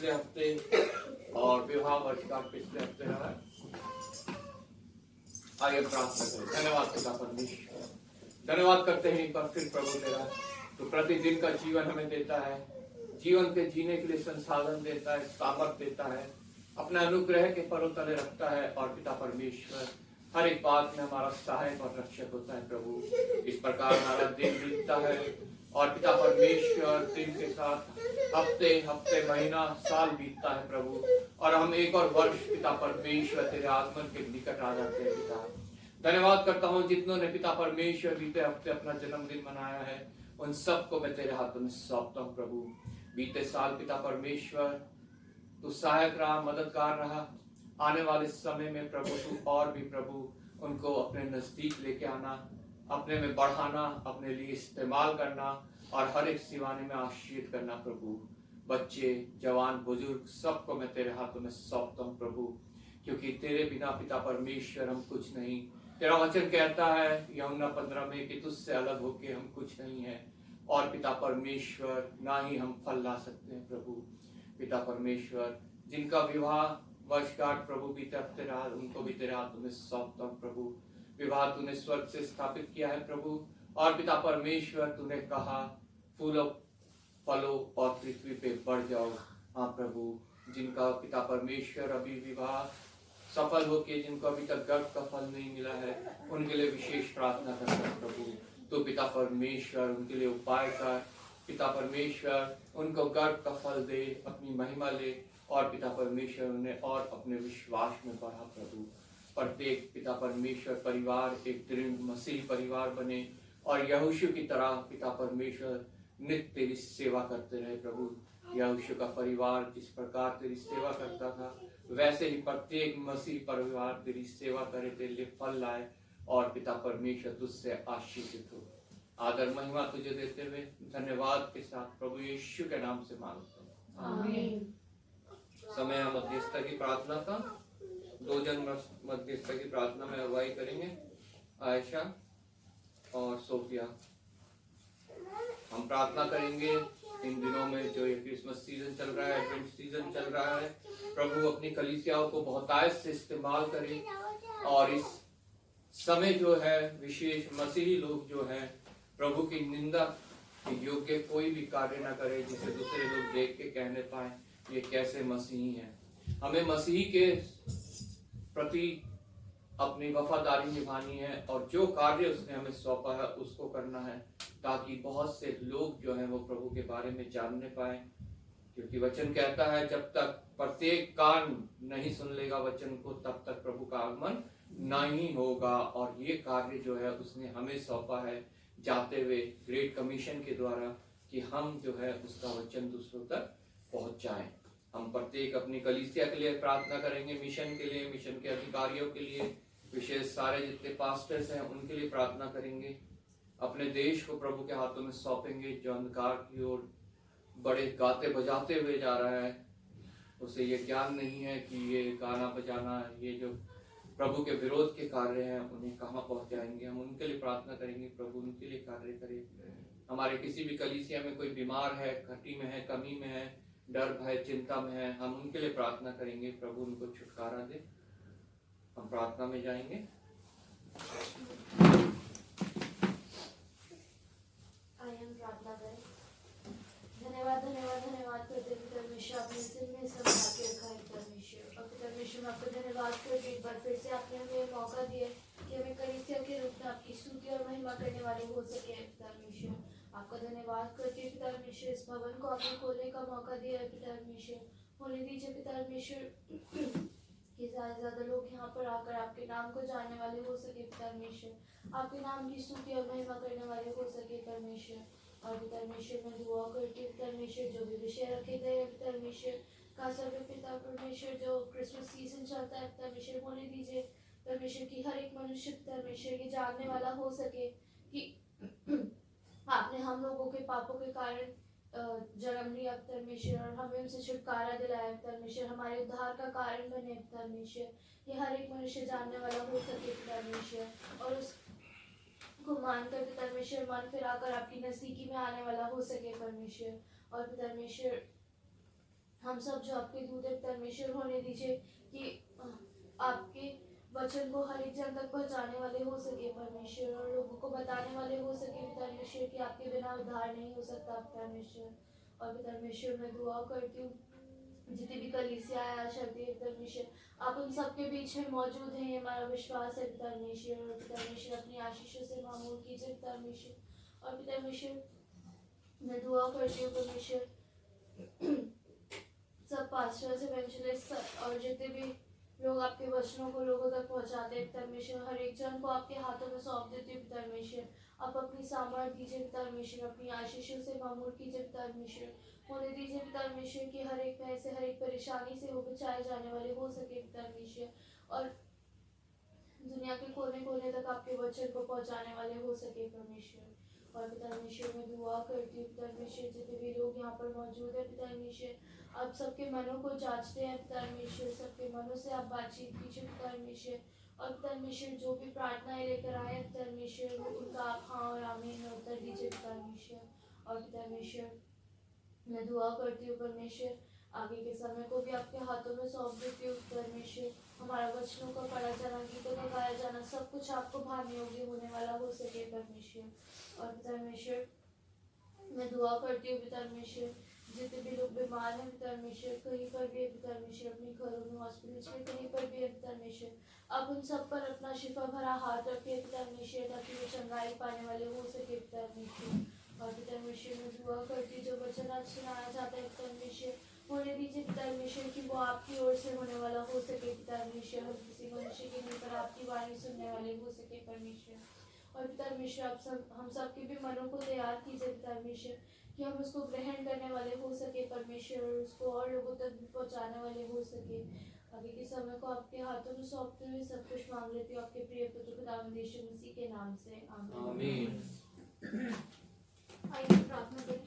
पिछले हफ्ते और विवाह वर्षगांठ पिछले हफ्ते रहा है। आइए प्रार्थना करें। धन्यवाद पिता परमेश्वर, धन्यवाद करते हैं एक बार फिर प्रभु तेरा, तो प्रतिदिन का जीवन हमें देता है, जीवन के जीने के लिए संसाधन देता है, सामर्थ देता है, अपने अनुग्रह के परों तले रखता है। और पिता परमेश्वर हर एक बात में हमारा सहायक और रक्षक होता है प्रभु। इस प्रकार हमारा दिन बीतता है और पिता परमेश्वर दिन के साथ हफ्ते हफ्ते महीना साल बीतता है प्रभु, और हम एक और वर्ष पिता परमेश्वर तेरे आगमन के निकट आ जाते हैं पिता। धन्यवाद करता हूँ जितनों ने पिता परमेश्वर बीते हफ्ते अपना जन्मदिन मनाया है, उन सबको मैं तेरे हाथों में सौंपता हूँ प्रभु। बीते साल पिता परमेश्वर तू सहायक रहा, मददगार रहा। आने वाले समय में प्रभु तू और भी प्रभु उनको अपने नजदीक लेके आना, अपने में बढ़ाना, अपने लिए इस्तेमाल करना और हर एक सिवाने में आशीर्वाद करना प्रभु। बच्चे, जवान, बुजुर्ग सबको मैं तेरे हाथों में सौंपता हूँ प्रभु, क्योंकि तेरे बिना पिता परमेश्वर हम कुछ नहीं। तेरा वचन कहता है यूहन्ना 15 में कि तुझसे अलग होके हम कुछ नहीं है, और पिता परमेश्वर ना ही हम फल ला सकते हैं प्रभु। पिता परमेश्वर जिनका विवाह वर्षगांठ प्रभु बीते हफ्ते रहा, उनको भी तेरे हाथों में सौंपता हूँ प्रभु। विवाह तूने स्वर्ग से स्थापित किया है प्रभु, और पिता परमेश्वर तूने कहा फूलों फलों और पृथ्वी पे बढ़ जाओ। हाँ प्रभु, जिनका पिता परमेश्वर अभी विवाह सफल होके, जिनको अभी तक गर्भ का फल नहीं मिला है, उनके लिए विशेष प्रार्थना करता हूँ प्रभु। तो पिता परमेश्वर उनके लिए उपाय कर, पिता परमेश्वर उनको गर्भ का फल दे, अपनी महिमा ले, और पिता परमेश्वर उन्हें और अपने विश्वास में बढ़ा प्रभु। प्रत्येक पिता परमेश्वर परिवार एक दृढ़ मसीही परिवार बने, और यहोशू की तरह पिता परमेश्वर नित्य तेरी सेवा करते रहे प्रभु। यहोशू का परिवार जिस प्रकार तेरी सेवा करता था, वैसे ही प्रत्येक मसीह परिवार तेरी सेवा करे, तेरे लिए फल लाए, और पिता परमेश्वर तुझसे आशीषित हो। आदर महिमा तुझे देते हुए धन्यवाद के साथ प्रभु यीशु के नाम से मांगते हैं, आमीन। समय है मध्यस्थता की प्रार्थना का। दो जन मध्यस्थता की प्रार्थना में अगुवाई करेंगे, आयशा और सोफिया। हम प्रार्थना करेंगे इन दिनों में जो ये क्रिसमस सीजन चल रहा है, एडवेंट सीजन चल रहा है, प्रभु अपनी कलीसियाओं को बहुतायत से इस्तेमाल करे, और इस समय जो है विशेष मसीही लोग जो है प्रभु की निंदा के योग्य कोई भी कार्य ना करे, जिसे दूसरे लोग देख के कहने पाए ये कैसे मसीही है। हमें मसीही के प्रति अपनी वफादारी निभानी है, और जो कार्य उसने हमें सौंपा है उसको करना है, ताकि बहुत से लोग जो हैं वो प्रभु के बारे में जानने पाए। क्योंकि वचन कहता है जब तक प्रत्येक कान नहीं सुन लेगा वचन को, तब तक प्रभु का आगमन नहीं होगा। और ये कार्य जो है उसने हमें सौंपा है जाते हुए ग्रेट कमीशन के द्वारा, कि हम जो है उसका वचन दूसरों तक पहुंचाएं। हम प्रत्येक अपनी कलीसिया के लिए प्रार्थना करेंगे, मिशन के लिए, मिशन के अधिकारियों के लिए, विशेष सारे जितने पास्टर्स हैं उनके लिए प्रार्थना करेंगे। अपने देश को प्रभु के हाथों में सौंपेंगे, जो अंधकार की ओर बड़े गाते बजाते हुए जा रहा है, उसे ये ज्ञान नहीं है कि ये गाना बजाना, ये जो प्रभु के विरोध के कार्य हैं उन्हें कहाँ पहुंचाएंगे। हम उनके लिए प्रार्थना करेंगे, प्रभु उनके लिए कार्य करे। हमारे किसी भी कलीसिया में कोई बीमार है, घटी में है, कमी में है, डर भय चिंता में है, हम उनके लिए प्रार्थना करेंगे, प्रभु उनको छुटकारा दे। हम प्रार्थना में जाएंगे। आइए हम प्रार्थना करें। धन्यवाद धन्यवाद धन्यवाद करते हैं परमेश्वर, आपने सिर में सब आके रखा है परमेश्वर। और परमेश्वर मैं आपका धन्यवाद करके एक बार फिर से आपने हमें मौका दिया कि हमें कलीसिया के रूप में आपकी स्तुति और महिमा करने वाले हो सके परमेश्वर। आपका धन्यवाद करते हैं पिता परमेश्वर, इस भवन को आपने खोलने का मौका दिया है पिता परमेश्वर। होने दीजिए पिता परमेश्वर कि ज़्यादा से ज़्यादा लोग यहाँ पर आकर आपके नाम को जानने वाले हो सके परमेश्वर, आपके नाम की स्तुति और महिमा करने वाले हो सके परमेश्वर। और परमेश्वर मैं दुआ करती हूँ परमेश्वर, जो भी विषय रखे गए हैं परमेश्वर का सर्व पिता परमेश्वर, जो क्रिसमस सीजन चलता है परमेश्वर, होने दीजिए परमेश्वर की हर एक मनुष्य परमेश्वर ये जानने वाला हो सके कि आपने हम लोगों के पापों के कारण जन्म लिया परमेश्वर, और हमें उनसे छुटकारा दिलाया परमेश्वर, हमारे उद्धार का कारण बने परमेश्वर। ये हर एक मनुष्य जानने वाला हो सके परमेश्वर, और उसको मानकर परमेश्वर मन फिराकर आपकी नजदीकी में आने वाला हो सके परमेश्वर। और परमेश्वर हम सब जो आपके दूत हैं परमेश्वर होने दीजिए कि आपके वचन को हर एक जन तक पहुंचाने वाले हो सके परमेश्वर, और लोगों को बताने वाले हो सके परमेश्वर कि आपके बिना उद्धार नहीं हो सकता परमेश्वर। और परमेश्वर मैं दुआ करती हूँ जितनी भी कलीसिया आया करती है परमेश्वर, आप उन सबके बीच में मौजूद हैं, ये हमारा विश्वास है परमेश्वर। और परमेश्वर अपनी आशीषों से मामूल कीजिए परमेश्वर। और परमेश्वर मैं दुआ करती हूँ परमेश्वर सब पास्टर्स इवेंचुअलिस्ट और जितने भी लोग आपके वचनों को लोगों तक पहुंचाते हैं परमेश्वर, हर एक जन को आपके हाथों में सौंप देते हैं परमेश्वर। आप अपनी सामर्थ दीजिए परमेश्वर, अपनी आशीषों से मामूल कीजिए परमेश्वर। होने दीजिए परमेश्वर कि हर एक भय से, हर एक परेशानी से वो बचाए जाने वाले हो सके परमेश्वर, और दुनिया के कोने कोने तक आपके वचन को पहुंचाने वाले हो सके परमेश्वर। और परमेश्वर मैं दुआ करती हूँ परमेश्वर जितने भी लोग यहाँ पर मौजूद है परमेश्वर, आप सबके मनों को जांचते हैं परमेश्वर, सबके मनों से आप बातचीत कीजिए परमेश्वर। और परमेश्वर जो भी प्रार्थनाएं लेकर आए परमेश्वर, उनका आप हाँ और आमीन में उत्तर दीजिए परमेश्वर। और परमेश्वर मैं दुआ करती हूँ परमेश्वर आगे के समय को भी आपके हाथों में सौंप देती हूँ परमेश्वर। हमारा वचनों का पढ़ा जाना, गीतों का गाया जाना, सब कुछ आपको भाने योग्य होने वाला हो सके परमेश्वर। और परमेश्वर मैं दुआ करती हूँ परमेश्वर जितने भी लोग बीमार हैं परमेश्वर, कहीं पर भी परमेश्वर, अपने घरों में, हॉस्पिटल्स में, कहीं पर भी परमेश्वर, आप उन सब पर अपना शिफा भरा हाथ रखे परमेश्वर, ताकि वो चंगाई पाने वाले हो सके परमेश्वर। और परमेश्वर मैं दुआ करती जो वचन आज सुनाया जाता है परमेश्वर, होने दीजिए परमेश्वर कि वो आपकी ओर से होने वाला हो सके परमेश्वर, हम किसी मनुष्य के मुंह पर आपकी वाणी सुनने वाले हो सके परमेश्वर। और परमेश्वर आप सब हम सब के भी मनों को तैयार कीजिए परमेश्वर कि हम उसको ग्रहण करने वाले हो सके परमेश्वर, और उसको और लोगों तक भी पहुंचाने वाले हो सके। आगे के समय को आपके हाथों में सौंपते हुए सब कुछ मांग लेती हूँ आपके प्रिय पुत्र खुदावंद यीशु मसीह के नाम से, आमीन। आइए प्रार्थना करें।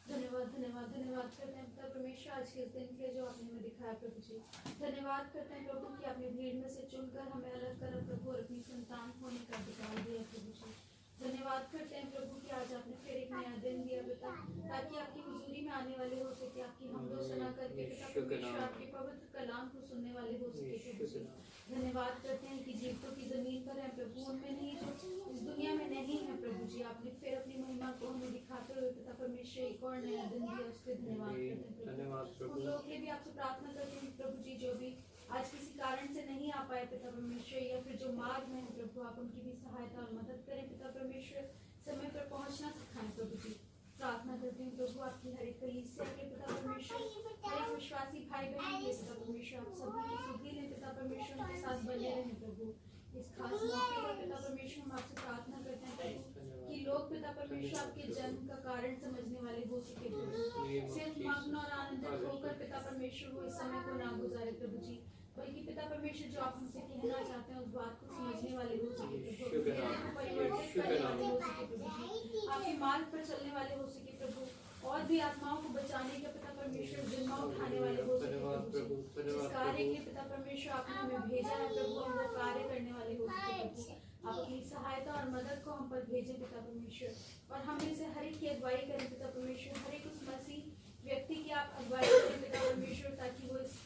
धन्यवाद धन्यवाद धन्यवाद करते हैं पिता परमेश्वर आज के इस दिन के लिए जो आपने हमें दिखाया प्रभु जी। धन्यवाद करते हैं प्रभु कि आपने भीड़ में से चुनकर हमें अलग कर प्रभु और अपनी संतान होने का अधिकार दिया प्रभु जी। धन्यवाद करते हैं प्रभु कि आज आपने फिर एक नया दिन दिया पिता, ताकि आपकी हुजूरी में आने वाले हो सके, आपकी हमदो सना करके पिता परमेश्वर आपके पवित्र कलाम को सुनने वाले हो सके प्रभु जी। धन्यवाद करते हैं कि जीवतों की जमीन पर है प्रभु, उनमें नहीं जो इस दुनिया में नहीं है प्रभु जी। आपने फिर अपनी महिमा को हमें दिखाते हुए पिता परमेश्वर एक और नया दिन दिया, उसके धन्यवाद करते हैं। उन लोग के लिए भी आपसे प्रार्थना करते हैं प्रभु जी जो भी आज किसी कारण से नहीं आ पाए पिता परमेश्वर, या फिर जो मार्ग में है प्रभु, आप उनकी भी सहायता और मदद करें पिता परमेश्वर, समय पर पहुंचना सिखाएं प्रभु जी। प्रार्थना करती हूँ प्रभु आपकी हर एक कलीसिया के पिता परमेश्वर, हर एक विश्वासी भाई बहन के पिता परमेश्वर, आप सभी की सुधि लें पिता परमेश्वर, उनके साथ बने रहें प्रभु। इस खास मौके पर पिता परमेश्वर हम आपसे प्रार्थना करते हैं प्रभु कि लोग पिता परमेश्वर आपके जन्म का कारण समझने वाले हो सके प्रभु, सिर्फ मग्न और आनंदित होकर पिता परमेश्वर वो इस समय को ना गुजारे प्रभु जी, बल्कि पिता परमेश्वर जो आप हमसे कहना चाहते हैं उस बात को समझने वाले हो सके प्रभु, हृदय को परिवर्तित करने वाले हो सके प्रभु जी, आपके मार्ग पर चलने वाले हो सके प्रभु, और भी आत्माओं को बचाने का पिता परमेश्वर जिम्मा उठाने वाले हो सके प्रभु, जिस कार्य के पिता परमेश्वर आपने हमें भेजा है प्रभु, हम वो कार्य करने वाले हो सके प्रभु। आप अपनी सहायता और मदद को हम पर भेजें पिता परमेश्वर, और हम में से हर एक की अगुवाई करें पिता परमेश्वर, हर एक उस मसीह व्यक्ति की आप अगुवाई करें पिता परमेश्वर, ताकि वो इस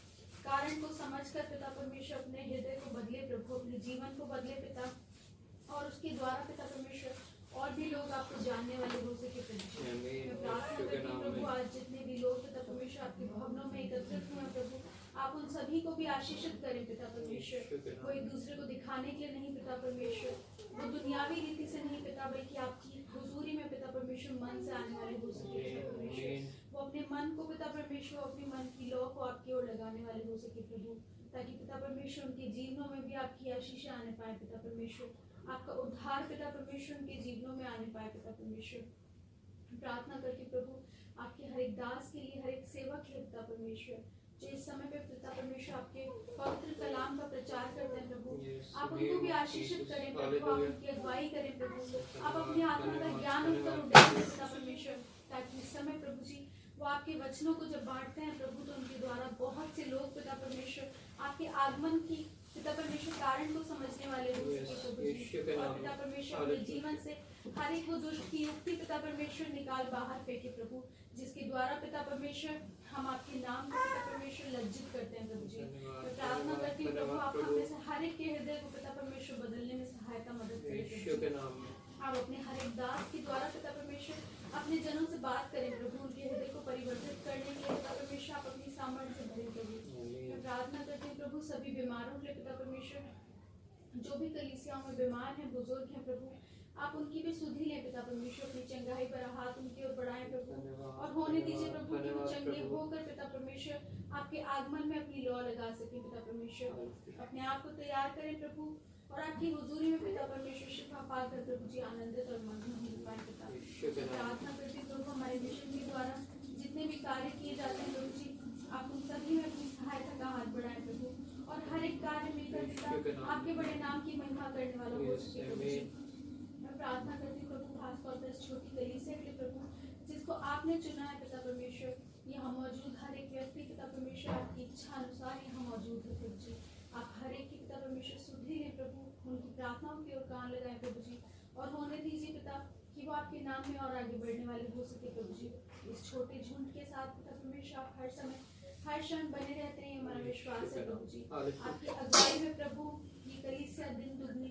कारण को समझकर पिता परमेश्वर अपने हृदय को बदले प्रभु, अपने जीवन को बदले पिता, और उसके द्वारा पिता परमेश्वर और भी लोग आपको जानने वाले हो सके प्रभु। मैं प्रार्थना करती हूँ प्रभु आज जितने भी लोग पिता परमेश्वर आपके भवनों में एकत्रित हुए हैं प्रभु, आप उन सभी को भी आशीषित करें पिता परमेश्वर, वो एक दूसरे को दिखाने के लिए नहीं पिता परमेश्वर, वो दुनियावी रीति से नहीं पिता, बल्कि आपकी हुजूरी में पिता परमेश्वर मन से आने वाले हो सके पिता परमेश्वर, वो अपने मन को पिता परमेश्वर, अपने मन की लौ को आपकी ओर लगाने वाले हो सके प्रभु, ताकि पिता परमेश्वर उनके जीवनों में भी आपकी आशीष आने पाए पिता परमेश्वर, आपका उद्धार पिता परमेश्वर उनके जीवनों में आने पाए पिता परमेश्वर। प्रार्थना करके प्रभु आपके हर एक दास के लिए, हर एक सेवक के पिता परमेश्वर, जो इस समय पे पिता परमेश्वर आपके पवित्र कलाम का प्रचार करते हैं प्रभु, आप उनको भी आशीषित करें प्रभु, आप उनकी अगुवाई करें प्रभु, आप अपने आत्मा का ज्ञान उन पर उड़ाएं पिता परमेश्वर, ताकि इस समय प्रभु जी वो आपके वचनों को जब बांटते हैं प्रभु, तो उनके द्वारा बहुत से लोग पिता परमेश्वर आपके आगमन की पिता परमेश्वर कारण को समझने वाले हो सके प्रभु जी। और पिता परमेश्वर अपने जीवन से हर एक वो दुष्ट की युक्ति पिता परमेश्वर निकाल बाहर फेंके प्रभु, जिसके द्वारा पिता परमेश्वर हम आपके नाम को पिता परमेश्वर लज्जित करते हैं प्रभु जी। मैं प्रार्थना करती हूँ प्रभु आप हम में से हर एक के हृदय को पिता परमेश्वर बदलने में सहायता मदद करें। आप अपने हर एक दास के द्वारा पिता परमेश्वर अपने जनों से बात करें प्रभु, उनके हृदय को परिवर्तित करने के लिए पिता परमेश्वर आप अपनी सामर्थ्य से भरें प्रभु। मैं प्रार्थना करती हूँ प्रभु सभी बीमारों के लिए पिता परमेश्वर, जो भी कलीसियाओं में बीमार हैं, बुजुर्ग हैं प्रभु, आप उनकी भी सुधि लें पिता परमेश्वर, अपनी चंगाई पर हाथ उनकी ओर बढ़ाएं प्रभु, और होने दीजिए प्रभु कि वो चंगे होकर पिता परमेश्वर आपके आगमन में अपनी लौ लगा सके पिता परमेश्वर। अपने आप को तैयार करें प्रभु, और आपकी हुजूरी में पिता परमेश्वर शिफा पाकर प्रभु जी आनंदित और मग्न हो पाए पिता। प्रार्थना करती हूँ प्रभु हमारे मिशन के द्वारा जितने भी कार्य किए जाते हैं प्रभु जी, आप उन सभी में अपनी सहायता का हाथ बढ़ाएं प्रभु, और हर एक कार्य मिलकर पिता आपके बड़े नाम की महिमा करने वाला हो सके प्रभु जी। मैं प्रार्थना करती हूँ प्रभु खास तौर पर इस छोटी कलीसिया के लिए प्रभु, जिसको आपने चुना है पिता परमेश्वर, यहाँ मौजूद हर एक व्यक्ति पिता परमेश्वर आपकी इच्छा अनुसार यहाँ मौजूद है प्रभु जी। आप हर एक की पिता परमेश्वर सुधि लें प्रभु, उनकी प्रार्थनाओं की ओर कान लगाएं प्रभु जी, और होने दीजिए पिता कि वो आपके नाम में और आगे बढ़ने वाले हो सके प्रभु जी। इस छोटे झुंड के साथ पिता परमेश्वर आप हर समय हर क्षण बने रहते हैं, हमारा विश्वास है प्रभु जी। आपकी अगुवाई में प्रभु ये कलीसिया दिन दुगनी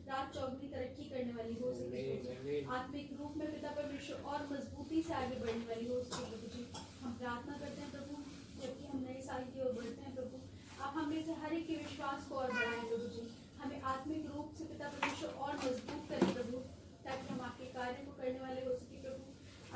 रात चौगुनी तरक्की करने वाली हो सके, आत्मिक रूप में पिता परमेश्वर और मजबूती से आगे बढ़ने वाली हो सके प्रभु जी। हम प्रार्थना करते हैं प्रभु, जबकि हम नए साल की ओर बढ़ते हैं प्रभु, आप हमें से हर एक के विश्वास को और बढ़ाएं प्रभु जी, हमें आत्मिक रूप से पिता परमेश्वर और मजबूत करें प्रभु, ताकि हम आपके कार्य को करने वाले हो सके प्रभु,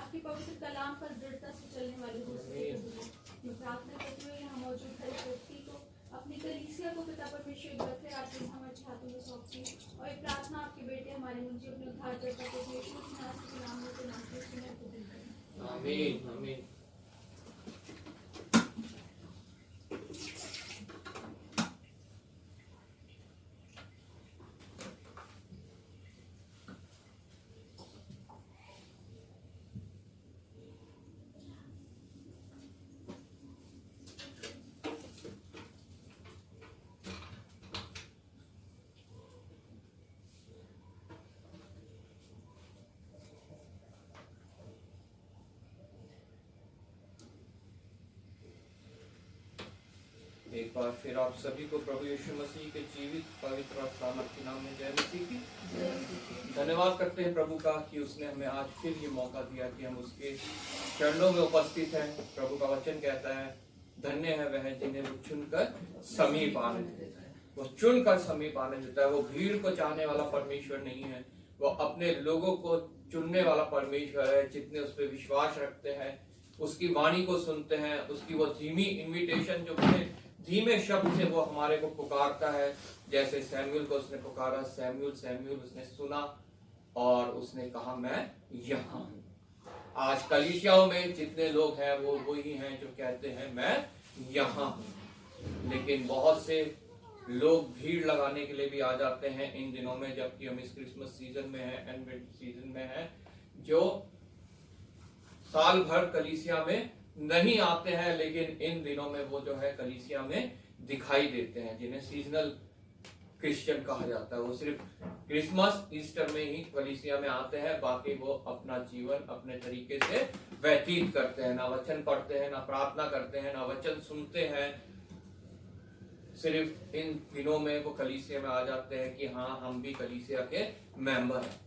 आपके पवित्र कलाम पर दृढ़ता से चलने वाले हो सके प्रभु जी। मैं प्रार्थना करती हूँ यहाँ मौजूद हर एक व्यक्ति को, अपनी कलीसिया को पिता परमेश्वर एक बार फिर आपके सामर्थ्य हाथों में सौंपती, और एक प्रार्थना आपके बेटे हमारे मुझे अपने उद्धारकर्ता को यीशु मसीह के नाम में कबूल करें। आमीन आमीन। एक बार फिर आप सभी को प्रभु यीशु मसीह के जीवित पवित्र और सामर्थ्य नाम में जय मसीह की। धन्यवाद करते हैं प्रभु का कि उसने हमें आज फिर ये मौका दिया कि हम उसके चरणों में उपस्थित हैं। प्रभु का वचन कहता है धन्य है वह जिन्हें वो चुनकर समीप आने देता है। वो चुनकर समीप आने देता है। वो भीड़ को चाहने वाला परमेश्वर नहीं है, वो अपने लोगों को चुनने वाला परमेश्वर है। जितने उस पर विश्वास रखते हैं, उसकी वाणी को सुनते हैं, उसकी वो धीमी इन्विटेशन जो धीमे शब्द से वो हमारे को पुकारता है। जैसे सैमुअल को उसने पुकारा, सैमुअल सैमुअल, उसने सुना और उसने कहा मैं यहाँ हूँ। आज कलीसियाओं में जितने लोग हैं वो वही हैं जो कहते हैं मैं यहाँ हूँ, लेकिन बहुत से लोग भीड़ लगाने के लिए भी आ जाते हैं इन दिनों में, जबकि हम इस क्रिसमस सीजन में हैं, एडवेंट सीजन में हैं, जो साल भर कलीसिया में नहीं आते हैं, लेकिन इन दिनों में वो जो है कलीसिया में दिखाई देते हैं, जिन्हें सीजनल क्रिश्चियन कहा जाता है। वो सिर्फ क्रिसमस ईस्टर में ही कलीसिया में आते हैं, बाकी वो अपना जीवन अपने तरीके से व्यतीत करते हैं। ना वचन पढ़ते हैं, ना प्रार्थना करते हैं, ना वचन सुनते हैं। सिर्फ इन दिनों में वो कलीसिया में आ जाते हैं कि हाँ हम भी कलीसिया के मेंबर हैं।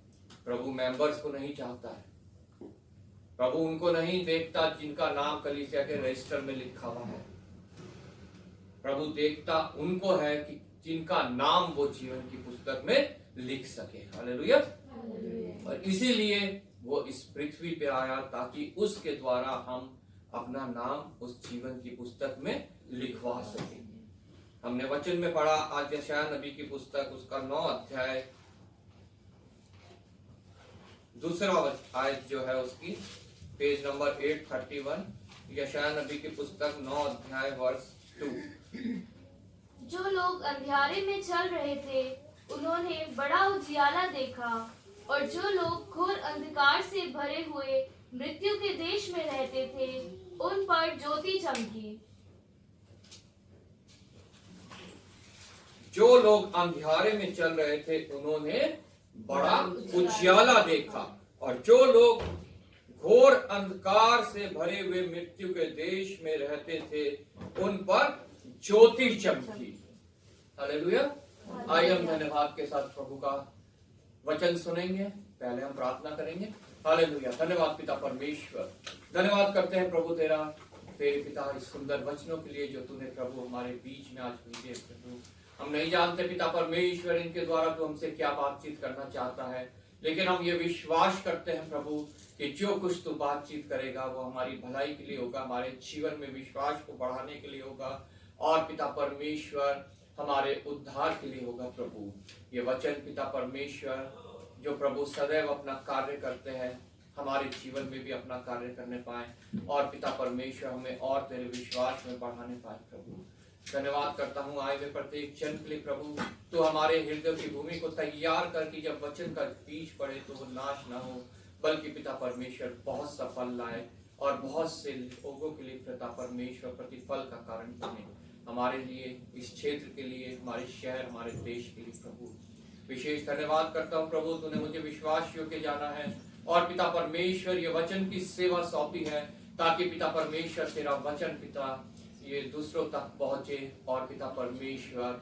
प्रभु मेंबर्स को नहीं चाहता है। प्रभु उनको नहीं देखता जिनका नाम कलीसिया के रजिस्टर में लिखा हुआ है। प्रभु देखता उनको है कि जिनका नाम वो जीवन की पुस्तक में लिख सके। हालेलुया। और इसीलिए वो इस पृथ्वी पे आया ताकि उसके द्वारा हम अपना नाम उस जीवन की पुस्तक में लिखवा सके। हमने वचन में पढ़ा आज यशायाह नबी की पुस्तक उसका 9 अध्याय दूसरा आयत जो है उसकी पेज नंबर 831, यशायाह नबी की पुस्तक 9 अध्याय वर्ष 2। जो लोग अंधियारे में चल रहे थे उन्होंने बड़ा उजियाला देखा, और जो लोग घोर अंधकार से भरे हुए मृत्यु के देश में रहते थे उन पर ज्योति चमकी। जो लोग अंधियारे में चल रहे थे उन्होंने बड़ा उजियाला देखा, और जो लोग घोर अंधकार से भरे हुए मृत्यु के देश में रहते थे उन पर ज्योति चमकी। हालेलुया। आइए हम धन्यवाद के साथ प्रभु का वचन सुनेंगे। पहले हम प्रार्थना करेंगे। हालेलुया। धन्यवाद पिता परमेश्वर, धन्यवाद करते हैं प्रभु तेरे पिता इस सुंदर वचनों के लिए जो तूने प्रभु हमारे बीच में आज भेजे प्रभु। हम नहीं जानते पिता परमेश्वर इनके द्वारा तू हमसे क्या बातचीत करना चाहता है, लेकिन हम ये विश्वास करते हैं प्रभु कि जो कुछ तू बातचीत करेगा वो हमारी भलाई के लिए होगा, हमारे जीवन में विश्वास को बढ़ाने के लिए होगा, और पिता परमेश्वर हमारे उद्धार के लिए होगा प्रभु। ये वचन पिता परमेश्वर जो प्रभु सदैव अपना कार्य करते हैं हमारे जीवन में भी अपना कार्य करने पाए, और पिता परमेश्वर हमें और तेरे विश्वास में बढ़ाने पाए प्रभु। धन्यवाद करता हूँ आए हुए प्रत्येक जन के लिए प्रभु। तो हमारे हृदय की भूमि को तैयार करके जब वचन का बीज पड़े तो वो नाश ना हो, बल्कि पिता परमेश्वर बहुत सा फल लाए और बहुत से लोगों के लिए पिता परमेश्वर प्रतिफल का कारण बने, हमारे लिए, इस क्षेत्र के लिए, हमारे शहर, हमारे देश के लिए प्रभु। विशेष धन्यवाद करता हूँ प्रभु, तूने मुझे विश्वास योग्य जाना है, और पिता परमेश्वर ये वचन की सेवा सौंपी है ताकि पिता परमेश्वर तेरा वचन पिता ये दूसरों तक पहुंचे, और पिता परमेश्वर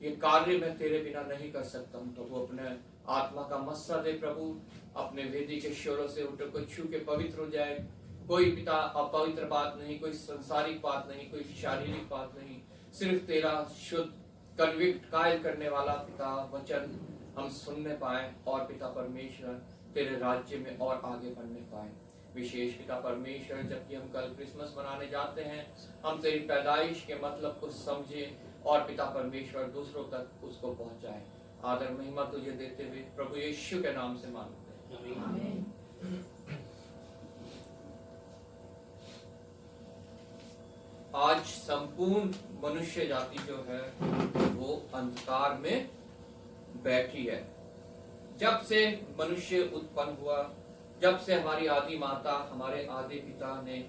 ये कार्य मैं तेरे बिना नहीं कर सकता हूँ प्रभु। अपने आत्मा का मस्सा दे प्रभु, अपने वेदी के शोरों से उठो को छू के पवित्र हो जाए। कोई पिता अपवित्र बात नहीं, कोई संसारिक बात नहीं, कोई शारीरिक बात नहीं, सिर्फ तेरा शुद्ध कन्विक्ट कायल करने वाला पिता वचन हम सुनने पाए, और पिता परमेश्वर तेरे राज्य में और आगे बढ़ने पाए। विशेष पिता परमेश्वर जबकि हम कल क्रिसमस मनाने जाते हैं, हम तेरी पैदाइश के मतलब को समझे, और पिता परमेश्वर दूसरों तक उसको पहुंचाए। आदर महिमा तुझे देते हुए प्रभु यीशु के नाम से मांगते हैं, आमीन। आज संपूर्ण मनुष्य जाति जो है वो अंधकार में बैठी है। जब से मनुष्य उत्पन्न हुआ, जब से हमारी आदि माता, हमारे आदि पिता ने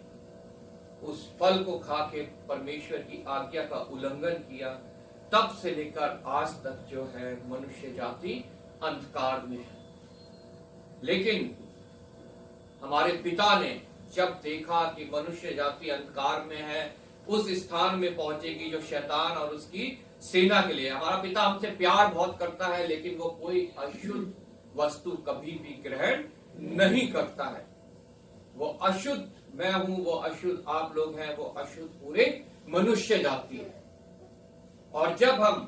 उस फल को खा के परमेश्वर की आज्ञा का उल्लंघन किया, तब से लेकर आज तक जो है मनुष्य जाति अंधकार में है। लेकिन हमारे पिता ने जब देखा कि मनुष्य जाति अंधकार में है, उस स्थान में पहुंचेगी जो शैतान और उसकी सेना के लिए। हमारा पिता हमसे प्यार बहुत करता है, लेकिन वो कोई अशुद्ध वस्तु कभी भी ग्रहण नहीं करता है। वो अशुद्ध मैं हूं, वो अशुद्ध आप लोग हैं, वो अशुद्ध पूरे मनुष्य जाति है। और जब हम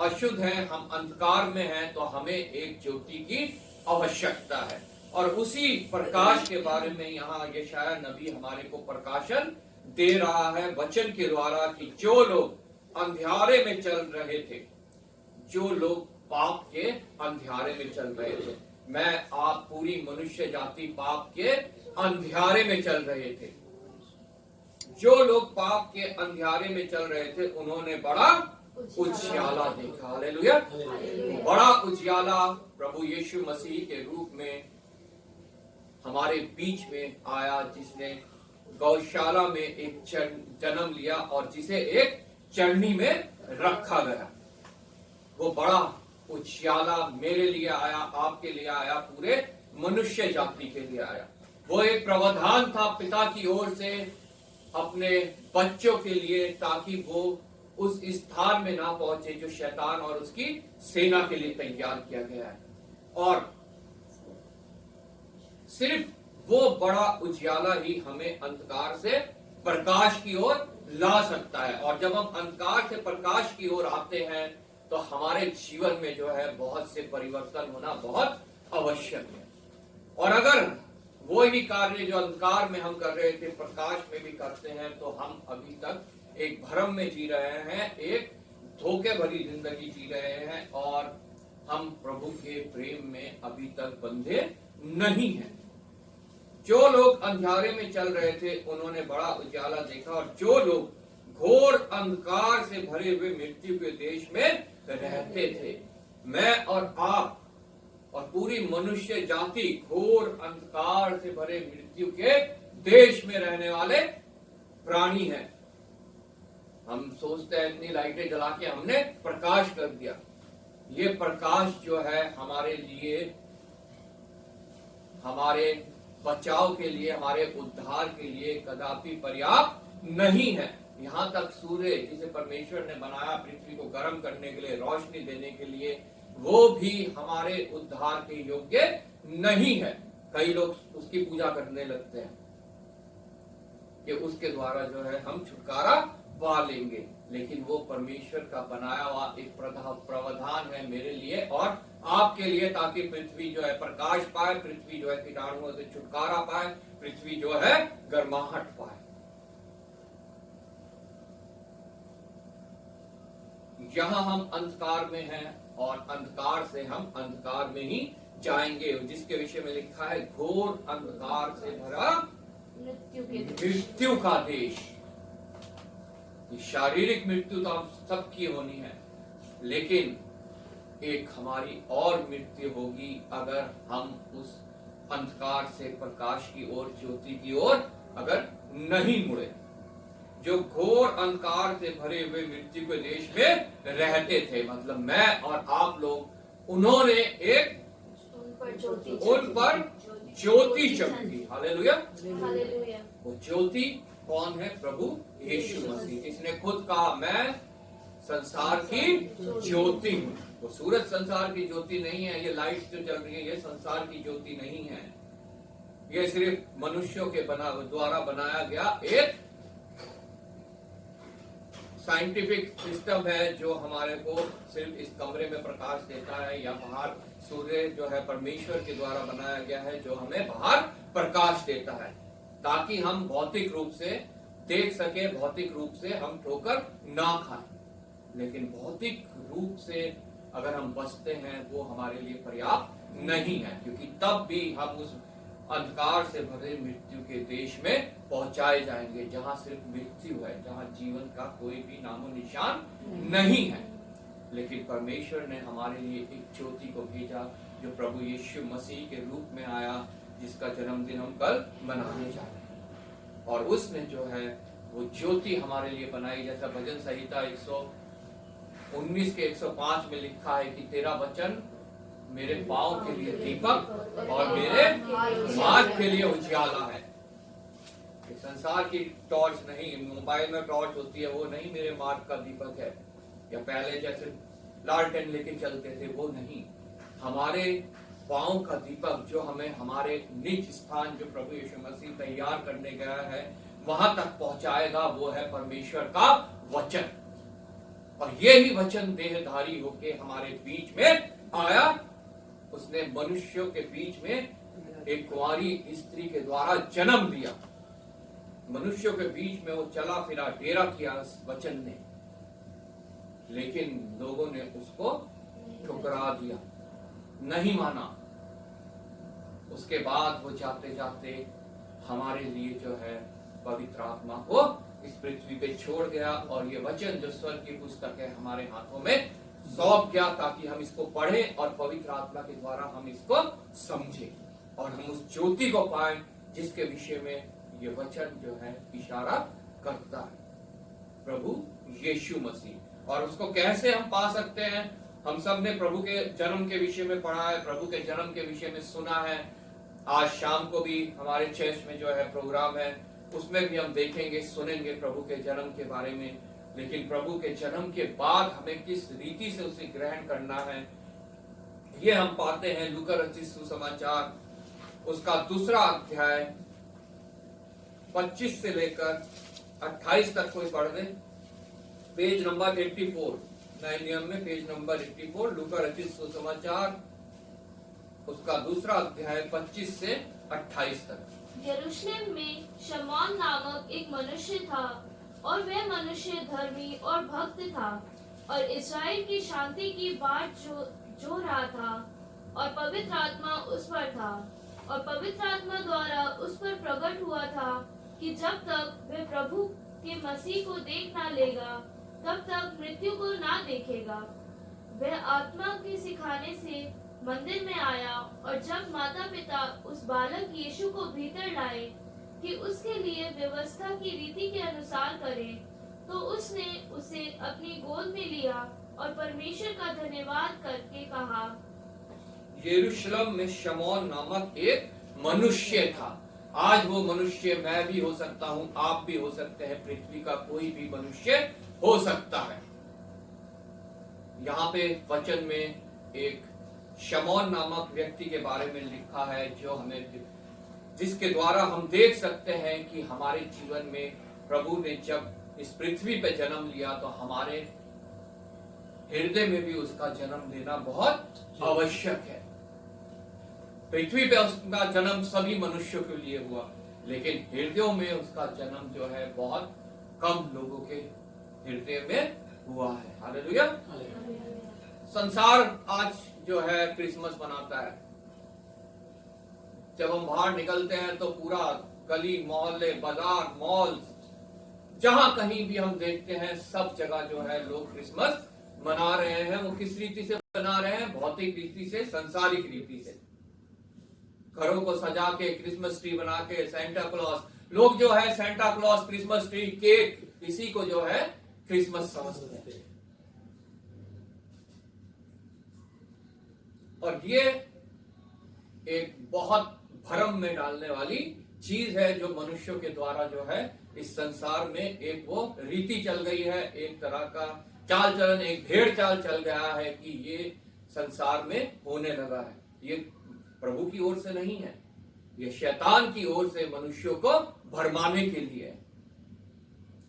अशुद्ध हैं, हम अंधकार में हैं, तो हमें एक ज्योति की आवश्यकता है। और उसी प्रकाश के बारे में यहाँ यशाया नबी हमारे को प्रकाशन दे रहा है वचन के द्वारा कि जो लोग अंधियारे में चल रहे थे, जो लोग पाप के अंधियारे में चल रहे थे, मैं आप पूरी मनुष्य जाति पाप के अंधियारे में चल रहे थे। जो लोग पाप के अंधियारे में चल रहे थे उन्होंने बड़ा उजियाला देखा। हालेलुया। बड़ा उजियाला प्रभु यीशु मसीह के रूप में हमारे बीच में आया, जिसने गौशाला में एक जन्म लिया और जिसे एक चरनी में रखा गया। वो बड़ा उजियाला मेरे लिए आया, आपके लिए आया, पूरे मनुष्य जाति के लिए आया। वो एक प्रावधान था पिता की ओर से अपने बच्चों के लिए, ताकि वो उस स्थान में ना पहुंचे जो शैतान और उसकी सेना के लिए तैयार किया गया है। और सिर्फ वो बड़ा उजियाला ही हमें अंधकार से प्रकाश की ओर ला सकता है। और जब हम अंधकार से प्रकाश की ओर आते हैं तो हमारे जीवन में जो है बहुत से परिवर्तन होना बहुत आवश्यक है। और अगर वो ही कार्य जो अंधकार में हम कर रहे थे प्रकाश में भी करते हैं, तो हम अभी तक एक भ्रम में जी रहे हैं, एक धोखे भरी जिंदगी जी रहे हैं, और हम प्रभु के प्रेम में अभी तक बंधे नहीं हैं। जो लोग अंधियारे में चल रहे थे उन्होंने बड़ा उजाला देखा, और जो लोग घोर अंधकार से भरे हुए मृत्यु के देश में रहते थे, मैं और आप और पूरी मनुष्य जाति घोर अंधकार से भरे मृत्यु के देश में रहने वाले प्राणी हैं। हम सोचते हैं इतनी लाइटें जला के हमने प्रकाश कर दिया। ये प्रकाश जो है हमारे लिए, हमारे बचाव के लिए, हमारे उद्धार के लिए कदापि पर्याप्त नहीं है। यहाँ तक सूर्य जिसे परमेश्वर ने बनाया पृथ्वी को गर्म करने के लिए, रोशनी देने के लिए, वो भी हमारे उद्धार के योग्य नहीं है। कई लोग उसकी पूजा करने लगते हैं कि उसके द्वारा जो है हम छुटकारा पा लेंगे, लेकिन वो परमेश्वर का बनाया हुआ एक प्रावधान है मेरे लिए और आपके लिए, ताकि पृथ्वी जो है प्रकाश पाए, पृथ्वी जो है कीटाणुओं से छुटकारा पाए, पृथ्वी जो है गर्माहट पाए। यहाँ हम अंधकार में हैं और अंधकार से हम अंधकार में ही जाएंगे, जिसके विषय में लिखा है घोर अंधकार से भरा मृत्यु का देश। शारीरिक मृत्यु तो हम सबकी होनी है, लेकिन एक हमारी और मृत्यु होगी अगर हम उस अंधकार से प्रकाश की ओर, ज्योति की ओर अगर नहीं मुड़े। जो घोर अंधकार से भरे हुए मृत्यु के देश में रहते थे, मतलब मैं और आप लोग, उन्होंने एक उन पर ज्योति चमकी। हालेलुया। वो ज्योति कौन है? प्रभु यीशु मसीह, जिसने खुद कहा मैं संसार की ज्योति हूँ। वो सूरज संसार की ज्योति नहीं है, ये लाइट जो चल रही है ये संसार की ज्योति नहीं है। ये सिर्फ मनुष्यों के द्वारा बनाया गया एक साइंटिफिक सिस्टम है जो हमारे को सिर्फ इस कमरे में प्रकाश देता है, या बाहर सूर्य जो है परमेश्वर के द्वारा बनाया गया है जो हमें बाहर प्रकाश देता है, ताकि हम भौतिक रूप से देख सके, भौतिक रूप से हम ठोकर ना खाएं। लेकिन भौतिक रूप से अगर हम बचते हैं वो हमारे लिए पर्याप्त नहीं है, क्योंकि तब भी हम उस अंधकार से भरे मृत्यु के देश में पहुंचाए जाएंगे, जहां सिर्फ मृत्यु है, जहां जीवन का कोई भी नामो निशान नहीं है। लेकिन परमेश्वर ने हमारे लिए एक ज्योति को भेजा जो प्रभु यीशु मसीह के रूप में आया, जिसका जन्मदिन हम कल मनाने जा रहे हैं। और उसने जो है वो ज्योति हमारे लिए बनाई, जैसा भजन संहिता 119 के 105 में लिखा है कि तेरा वचन मेरे पांव के लिए दीपक और मेरे मार्ग के लिए उजियाला है। संसार की टॉर्च नहीं, मोबाइल में टॉर्च होती है वो नहीं मेरे मार्ग का दीपक है, या पहले जैसे लालटेन लेके चलते थे वो नहीं। हमारे पांव का दीपक जो हमें हमारे निज स्थान जो प्रभु यीशु मसीह तैयार करने गया है वहां तक पहुंचाएगा, वो है परमेश्वर का वचन। और ये ही वचन देहधारी होके हमारे बीच में आया। उसने मनुष्यों के बीच में एक कुंवारी स्त्री के द्वारा जन्म लिया। मनुष्यों के बीच में वो चला फिरा, डेरा किया उस वचन ने, लेकिन लोगों ने उसको ठुकरा दिया, नहीं माना। उसके बाद वो जाते जाते हमारे लिए जो है पवित्र आत्मा को इस पृथ्वी पे छोड़ गया, और ये वचन जो स्वर्ग की पुस्तक है हमारे हाथों में सौंप गया, ताकि हम इसको पढ़ें और पवित्र आत्मा के द्वारा हम इसको समझें और हम उस ज्योति को पाएं जिसके विषय में ये वचन जो है इशारा करता है, प्रभु यीशु मसीह। और उसको कैसे हम पा सकते हैं? हम सब ने प्रभु के जन्म के विषय में पढ़ा है, प्रभु के जन्म के विषय में सुना है। आज शाम को भी हमारे चर्च में जो है प्रोग्राम है, उसमें भी हम देखेंगे, सुनेंगे प्रभु के जन्म के बारे में। लेकिन प्रभु के जन्म के बाद हमें किस रीति से उसे ग्रहण करना है, ये हम पाते हैं लूका रचित सुसमाचार उसका 2 अध्याय 25 से लेकर 28 तक कोई पढ़ दे। पेज नंबर 84, नए नियम में पेज नंबर 84, लूका रचित सुसमाचार उसका 2 अध्याय 25 से 28 तक। यरूशलेम में शमौन नामक एक मनुष्य था, और वह मनुष्य धर्मी और भक्त था, और इस्राएल की शांति की बाट जो रहा था, और पवित्र आत्मा उस पर था। और पवित्र आत्मा द्वारा उस पर प्रकट हुआ था कि जब तक वह प्रभु के मसीह को देख ना लेगा, तब तक मृत्यु को ना देखेगा। वह आत्मा के सिखाने से मंदिर में आया, और जब माता पिता उस बालक यीशु को भीतर लाए कि उसके लिए व्यवस्था की रीति के अनुसार करें, तो उसने उसे अपनी गोद में लिया और परमेश्वर का धन्यवाद करके कहा, यरूशलेम में शमौन नामक एक मनुष्य था। आज वो मनुष्य मैं भी हो सकता हूं, आप भी हो सकते हैं, पृथ्वी का कोई भी मनुष्य हो सकता है। यहाँ पे वचन में एक शमौन नामक व्यक्ति के बारे में लिखा है, जो हमें, जिसके द्वारा हम देख सकते हैं कि हमारे जीवन में प्रभु ने जब इस पृथ्वी पे जन्म लिया तो हमारे हृदय में भी उसका जन्म लेना बहुत आवश्यक है। पृथ्वी पे उसका जन्म सभी मनुष्यों के लिए हुआ, लेकिन हृदयों में उसका जन्म जो है बहुत कम लोगों के हृदय में हुआ है। हालेलुया। संसार आज जो है क्रिसमस मनाता है। जब हम बाहर निकलते हैं तो पूरा गली मोहल्ले बाजार मॉल जहां कहीं भी हम देखते हैं, सब जगह जो है लोग क्रिसमस मना रहे हैं। वो किस रीति से मना रहे हैं? भौतिक रीति से, सांसारिक रीति से। घरों को सजा के, क्रिसमस ट्री बना के, सेंटा क्लॉज, लोग जो है Santa Claus, Christmas tree, cake, इसी को जो है क्रिसमस समझते हैं। और ये एक बहुत भ्रम में डालने वाली चीज है, जो मनुष्यों के द्वारा जो है इस संसार में एक वो रीति चल गई है, एक तरह का चाल चलन, एक भेड़ चाल चल गया है कि ये संसार में होने लगा है। ये प्रभु की ओर से नहीं है, ये शैतान की ओर से मनुष्यों को भरमाने के लिए है।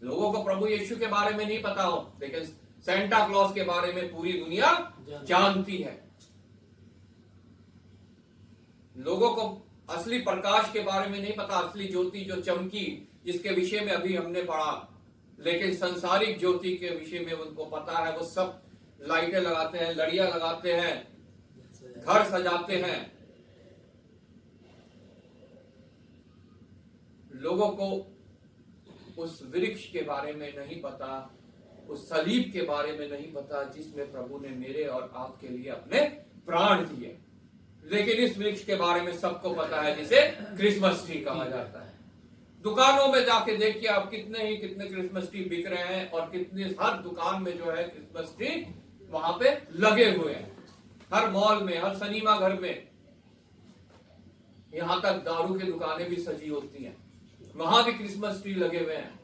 लोगों को प्रभु यीशु के बारे में नहीं पता हो, लेकिन सेंटा क्लॉज के बारे में पूरी दुनिया जानती है। लोगों को असली प्रकाश के बारे में नहीं पता, असली ज्योति जो चमकी, जिसके विषय में अभी हमने पढ़ा, लेकिन संसारिक ज्योति के विषय में उनको पता है। वो सब लाइटें लगाते हैं, लड़ियां लगाते हैं, घर सजाते हैं। लोगों को उस वृक्ष के बारे में नहीं पता, उस सलीब के बारे में नहीं पता, जिसमें प्रभु ने मेरे और आपके लिए अपने प्राण दिए। लेकिन इस वृक्ष के बारे में सबको पता है, जिसे क्रिसमस ट्री कहा जाता है। दुकानों में जाके देखिए आप, कितने क्रिसमस ट्री बिक रहे हैं, और कितने, हर दुकान में जो है क्रिसमस ट्री वहां पे लगे हुए हैं। हर मॉल में, हर सिनेमा घर में, यहां तक दारू की दुकानें भी सजी होती हैं, वहां भी क्रिसमस ट्री लगे हुए हैं।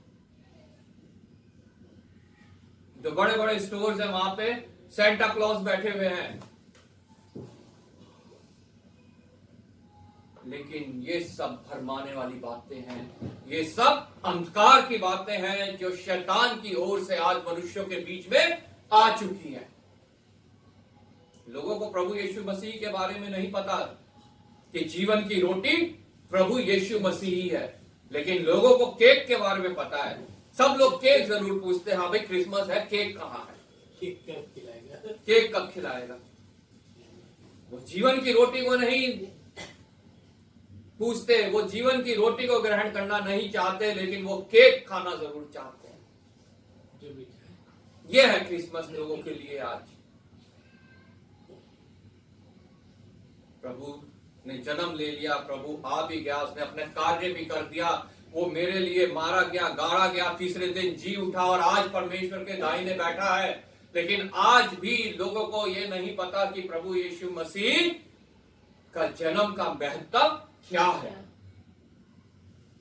जो बड़े बड़े स्टोर्स हैं वहां पे सेंटा क्लॉज बैठे हुए हैं। लेकिन ये सब भरमाने वाली बातें हैं, ये सब अंधकार की बातें हैं, जो शैतान की ओर से आज मनुष्यों के बीच में आ चुकी हैं। लोगों को प्रभु यीशु मसीह के बारे में नहीं पता कि जीवन की रोटी प्रभु यीशु मसीह ही है, लेकिन लोगों को केक के बारे में पता है। सब लोग केक जरूर पूछते हैं, हाँ भाई क्रिसमस है, केक कहाँ है, केक कब खिलाएगा, केक कब खिलाएगा। वो जीवन की रोटी को नहीं पूछते, वो जीवन की रोटी को ग्रहण करना नहीं चाहते, लेकिन वो केक खाना जरूर चाहते हैं। जो भी है। ये है क्रिसमस लोगों के लिए आज। प्रभु ने जन्म ले लिया, प्रभु आ भी गया, उसने अपने कार्य भी कर दिया। वो मेरे लिए मारा गया, गाड़ा गया, तीसरे दिन जी उठा और आज परमेश्वर के दाहिने बैठा है। लेकिन आज भी लोगों को ये नहीं पता कि प्रभु यीशु मसीह का जन्म का महत्व क्या है।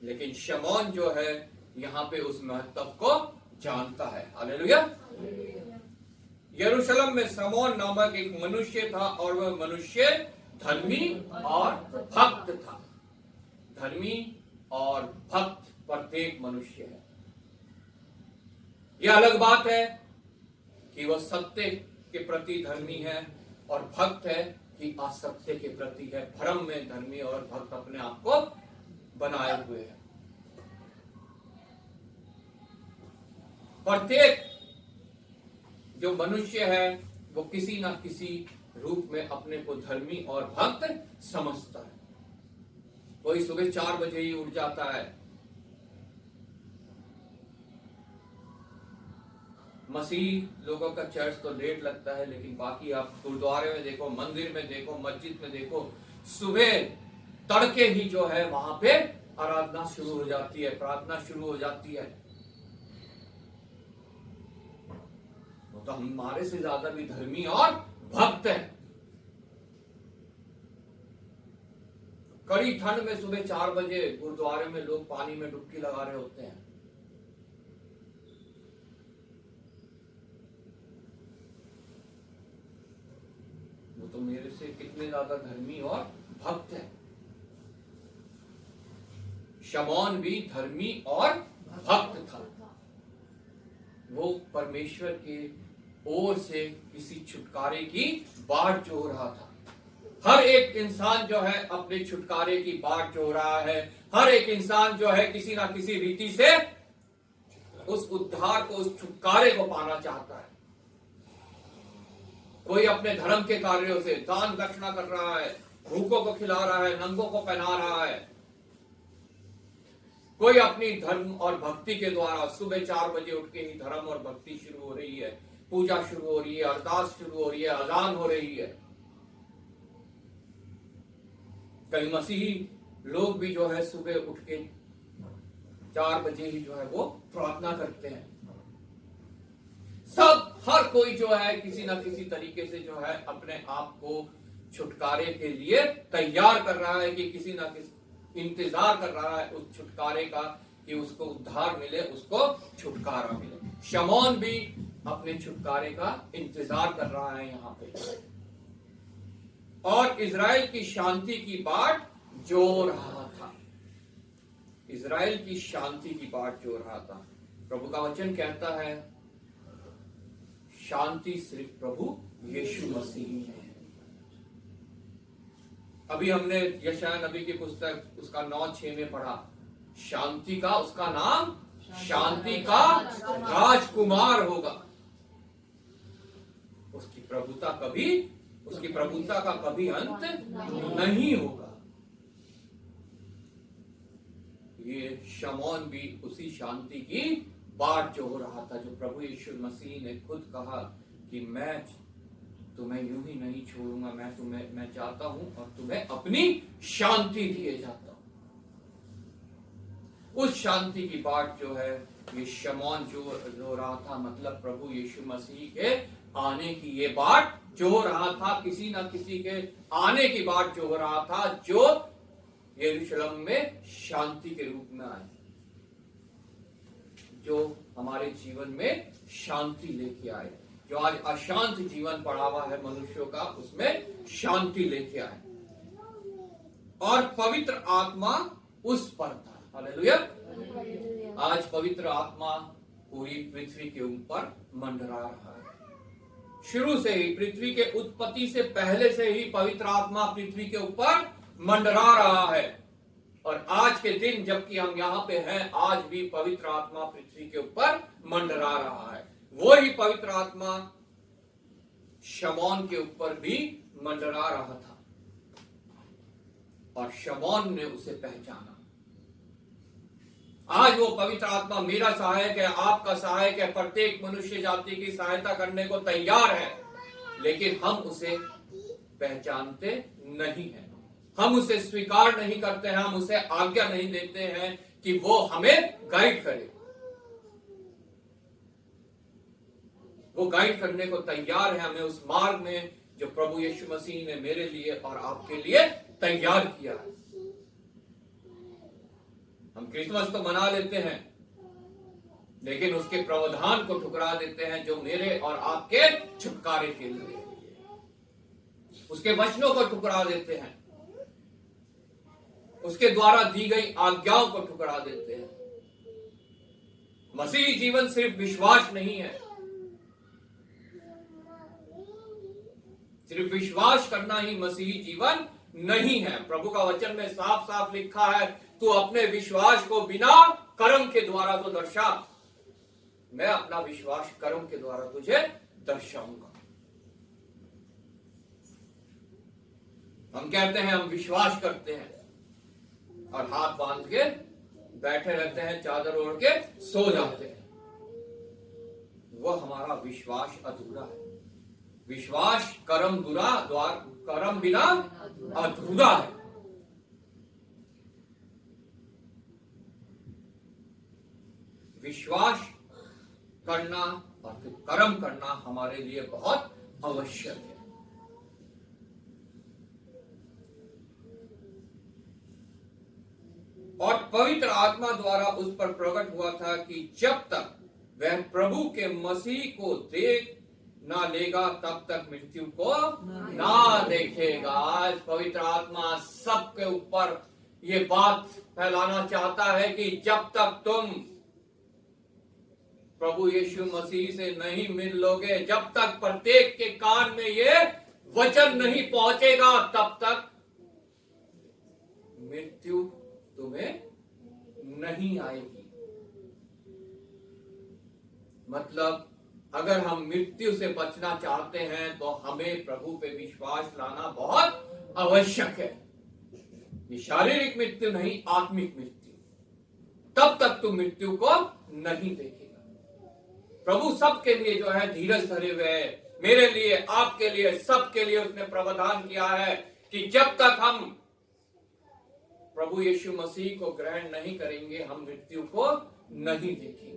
लेकिन शमौन जो है यहाँ पे उस महत्व को जानता है। हालेलुया। यरूशलेम में शमौन नामक एक मनुष्य था, और वह मनुष्य धर्मी और भक्त था। धर्मी और भक्त प्रत्येक मनुष्य है। यह अलग बात है कि वह सत्य के प्रति धर्मी है, और भक्त है कि असत्य के प्रति है। भ्रम में धर्मी और भक्त अपने आप को बनाए हुए हैं। प्रत्येक जो मनुष्य है वो किसी ना किसी रूप में अपने को धर्मी और भक्त समझता है। कोई सुबह 4 बजे ही उठ जाता है। मसीह लोगों का चर्च तो लेट लगता है, लेकिन बाकी आप गुरुद्वारे में देखो, मंदिर में देखो, मस्जिद में देखो, सुबह तड़के ही जो है वहां पे आराधना शुरू हो जाती है, प्रार्थना शुरू हो जाती है। तो हमारे से ज्यादा भी धर्मी और भक्त हैं। कड़ी ठंड में सुबह 4 बजे गुरुद्वारे में लोग पानी में डुबकी लगा रहे होते हैं। वो तो मेरे से कितने ज्यादा धर्मी और भक्त हैं। शमौन भी धर्मी और भक्त था। वो परमेश्वर के ओर से किसी छुटकारे की बाट जोह रहा था। हर एक इंसान जो है अपने छुटकारे की बाट जोह रहा है। हर एक इंसान जो है किसी ना किसी रीति से उस उद्धार को, उस छुटकारे को पाना चाहता है। कोई अपने धर्म के कार्यों से दान दक्षिणा कर रहा है, भूखों को खिला रहा है, नंगों को पहना रहा है। कोई अपनी धर्म और भक्ति के द्वारा सुबह 4 बजे उठ के ही धर्म और भक्ति शुरू हो रही है, पूजा शुरू हो रही है, अरदास शुरू हो रही है, अजान हो रही है। कई मसीही लोग भी जो है सुबह उठ के 4 बजे ही जो है वो प्रार्थना करते हैं। सब हर कोई जो है किसी ना किसी तरीके से जो है अपने आप को छुटकारे के लिए तैयार कर रहा है, कि किसी ना किसी इंतजार कर रहा है उस छुटकारे का, कि उसको उद्धार मिले, उसको छुटकारा मिले। शमौन भी अपने छुटकारे का इंतजार कर रहा है यहाँ पे, और इजराइल की शांति की बाट जो रहा था। इजराइल की शांति की बाट जो रहा था। प्रभु का वचन कहता है शांति सिर्फ प्रभु यीशु मसीह है। अभी हमने यशायाह नबी की पुस्तक उसका 9:6 में पढ़ा, शांति का उसका नाम शांति का राजकुमार होगा। उसकी प्रभुता का कभी अंत नहीं होगा। ये शमौन भी उसी शांति की बाट जो हो रहा था, जो प्रभु यीशु मसीह ने खुद कहा कि मैं तुम्हें यूं ही नहीं छोड़ूंगा, मैं चाहता हूं और तुम्हें अपनी शांति दिए जाता हूं। उस शांति की बाट जो है ये शमौन जो रहा था, मतलब प्रभु यीशु मसीह के आने की ये बाट जो रहा था, किसी ना किसी के आने की बाट जो हो रहा था, जो यरूशलेम में शांति के रूप में आए, जो हमारे जीवन में शांति लेके आए। जो आज अशांत जीवन पड़ा हुआ है मनुष्यों का, उसमें शांति लेके आए। और पवित्र आत्मा उस पर था। हालेलुया। आज पवित्र आत्मा पूरी पृथ्वी के ऊपर मंडरा रहा है। शुरू से ही, पृथ्वी के उत्पत्ति से पहले से ही पवित्र आत्मा पृथ्वी के ऊपर मंडरा रहा है। और आज के दिन जबकि हम यहाँ पे हैं, आज भी पवित्र आत्मा पृथ्वी के ऊपर मंडरा रहा है। वो ही पवित्र आत्मा शमौन के ऊपर भी मंडरा रहा था, और शमौन ने उसे पहचाना। आज वो पवित्र आत्मा मेरा सहायक है, आपका सहायक है, प्रत्येक मनुष्य जाति की सहायता करने को तैयार है, लेकिन हम उसे पहचानते नहीं हैं। हम उसे स्वीकार नहीं करते हैं, हम उसे आज्ञा नहीं देते हैं कि वो हमें गाइड करे। वो गाइड करने को तैयार है हमें उस मार्ग में जो प्रभु यीशु मसीह ने मेरे लिए और आपके लिए तैयार किया है। हम क्रिसमस तो मना लेते हैं, लेकिन उसके प्रावधान को ठुकरा देते हैं जो मेरे और आपके छुटकारे के लिए। उसके वचनों को ठुकरा देते हैं, उसके द्वारा दी गई आज्ञाओं को ठुकरा देते हैं। मसीही जीवन सिर्फ विश्वास नहीं है, सिर्फ विश्वास करना ही मसीही जीवन नहीं है। प्रभु का वचन में साफ साफ लिखा है, तू अपने विश्वास को बिना कर्म के द्वारा तो दर्शा, मैं अपना विश्वास कर्म के द्वारा तुझे दर्शाऊंगा। हम कहते हैं हम विश्वास करते हैं और हाथ बांध के बैठे रहते हैं, चादर ओढ़ के सो जाते हैं। वह हमारा विश्वास अधूरा है। विश्वास कर्म बिना अधूरा है। विश्वास करना और फिर कर्म करना हमारे लिए बहुत आवश्यक है। और पवित्र आत्मा द्वारा उस पर प्रकट हुआ था कि जब तक वह प्रभु के मसीह को देख ना लेगा तब तक मृत्यु को ना देखेगा। आज पवित्र आत्मा सबके ऊपर ये बात फैलाना चाहता है कि जब तक तुम प्रभु यीशु मसीह से नहीं मिल लोगे, जब तक प्रत्येक के कान में ये वचन नहीं पहुंचेगा, तब तक मृत्यु तुम्हें नहीं आएगी। मतलब अगर हम मृत्यु से बचना चाहते हैं तो हमें प्रभु पे विश्वास लाना बहुत आवश्यक है। ये शारीरिक मृत्यु नहीं, आत्मिक मृत्यु। तब तक तुम मृत्यु को नहीं देखेगा। प्रभु सबके लिए जो है धीरज धरे हुए है। मेरे लिए, आपके लिए, सबके लिए उसने प्रावधान किया है कि जब तक हम प्रभु यीशु मसीह को ग्रहण नहीं करेंगे, हम मृत्यु को नहीं देखेंगे।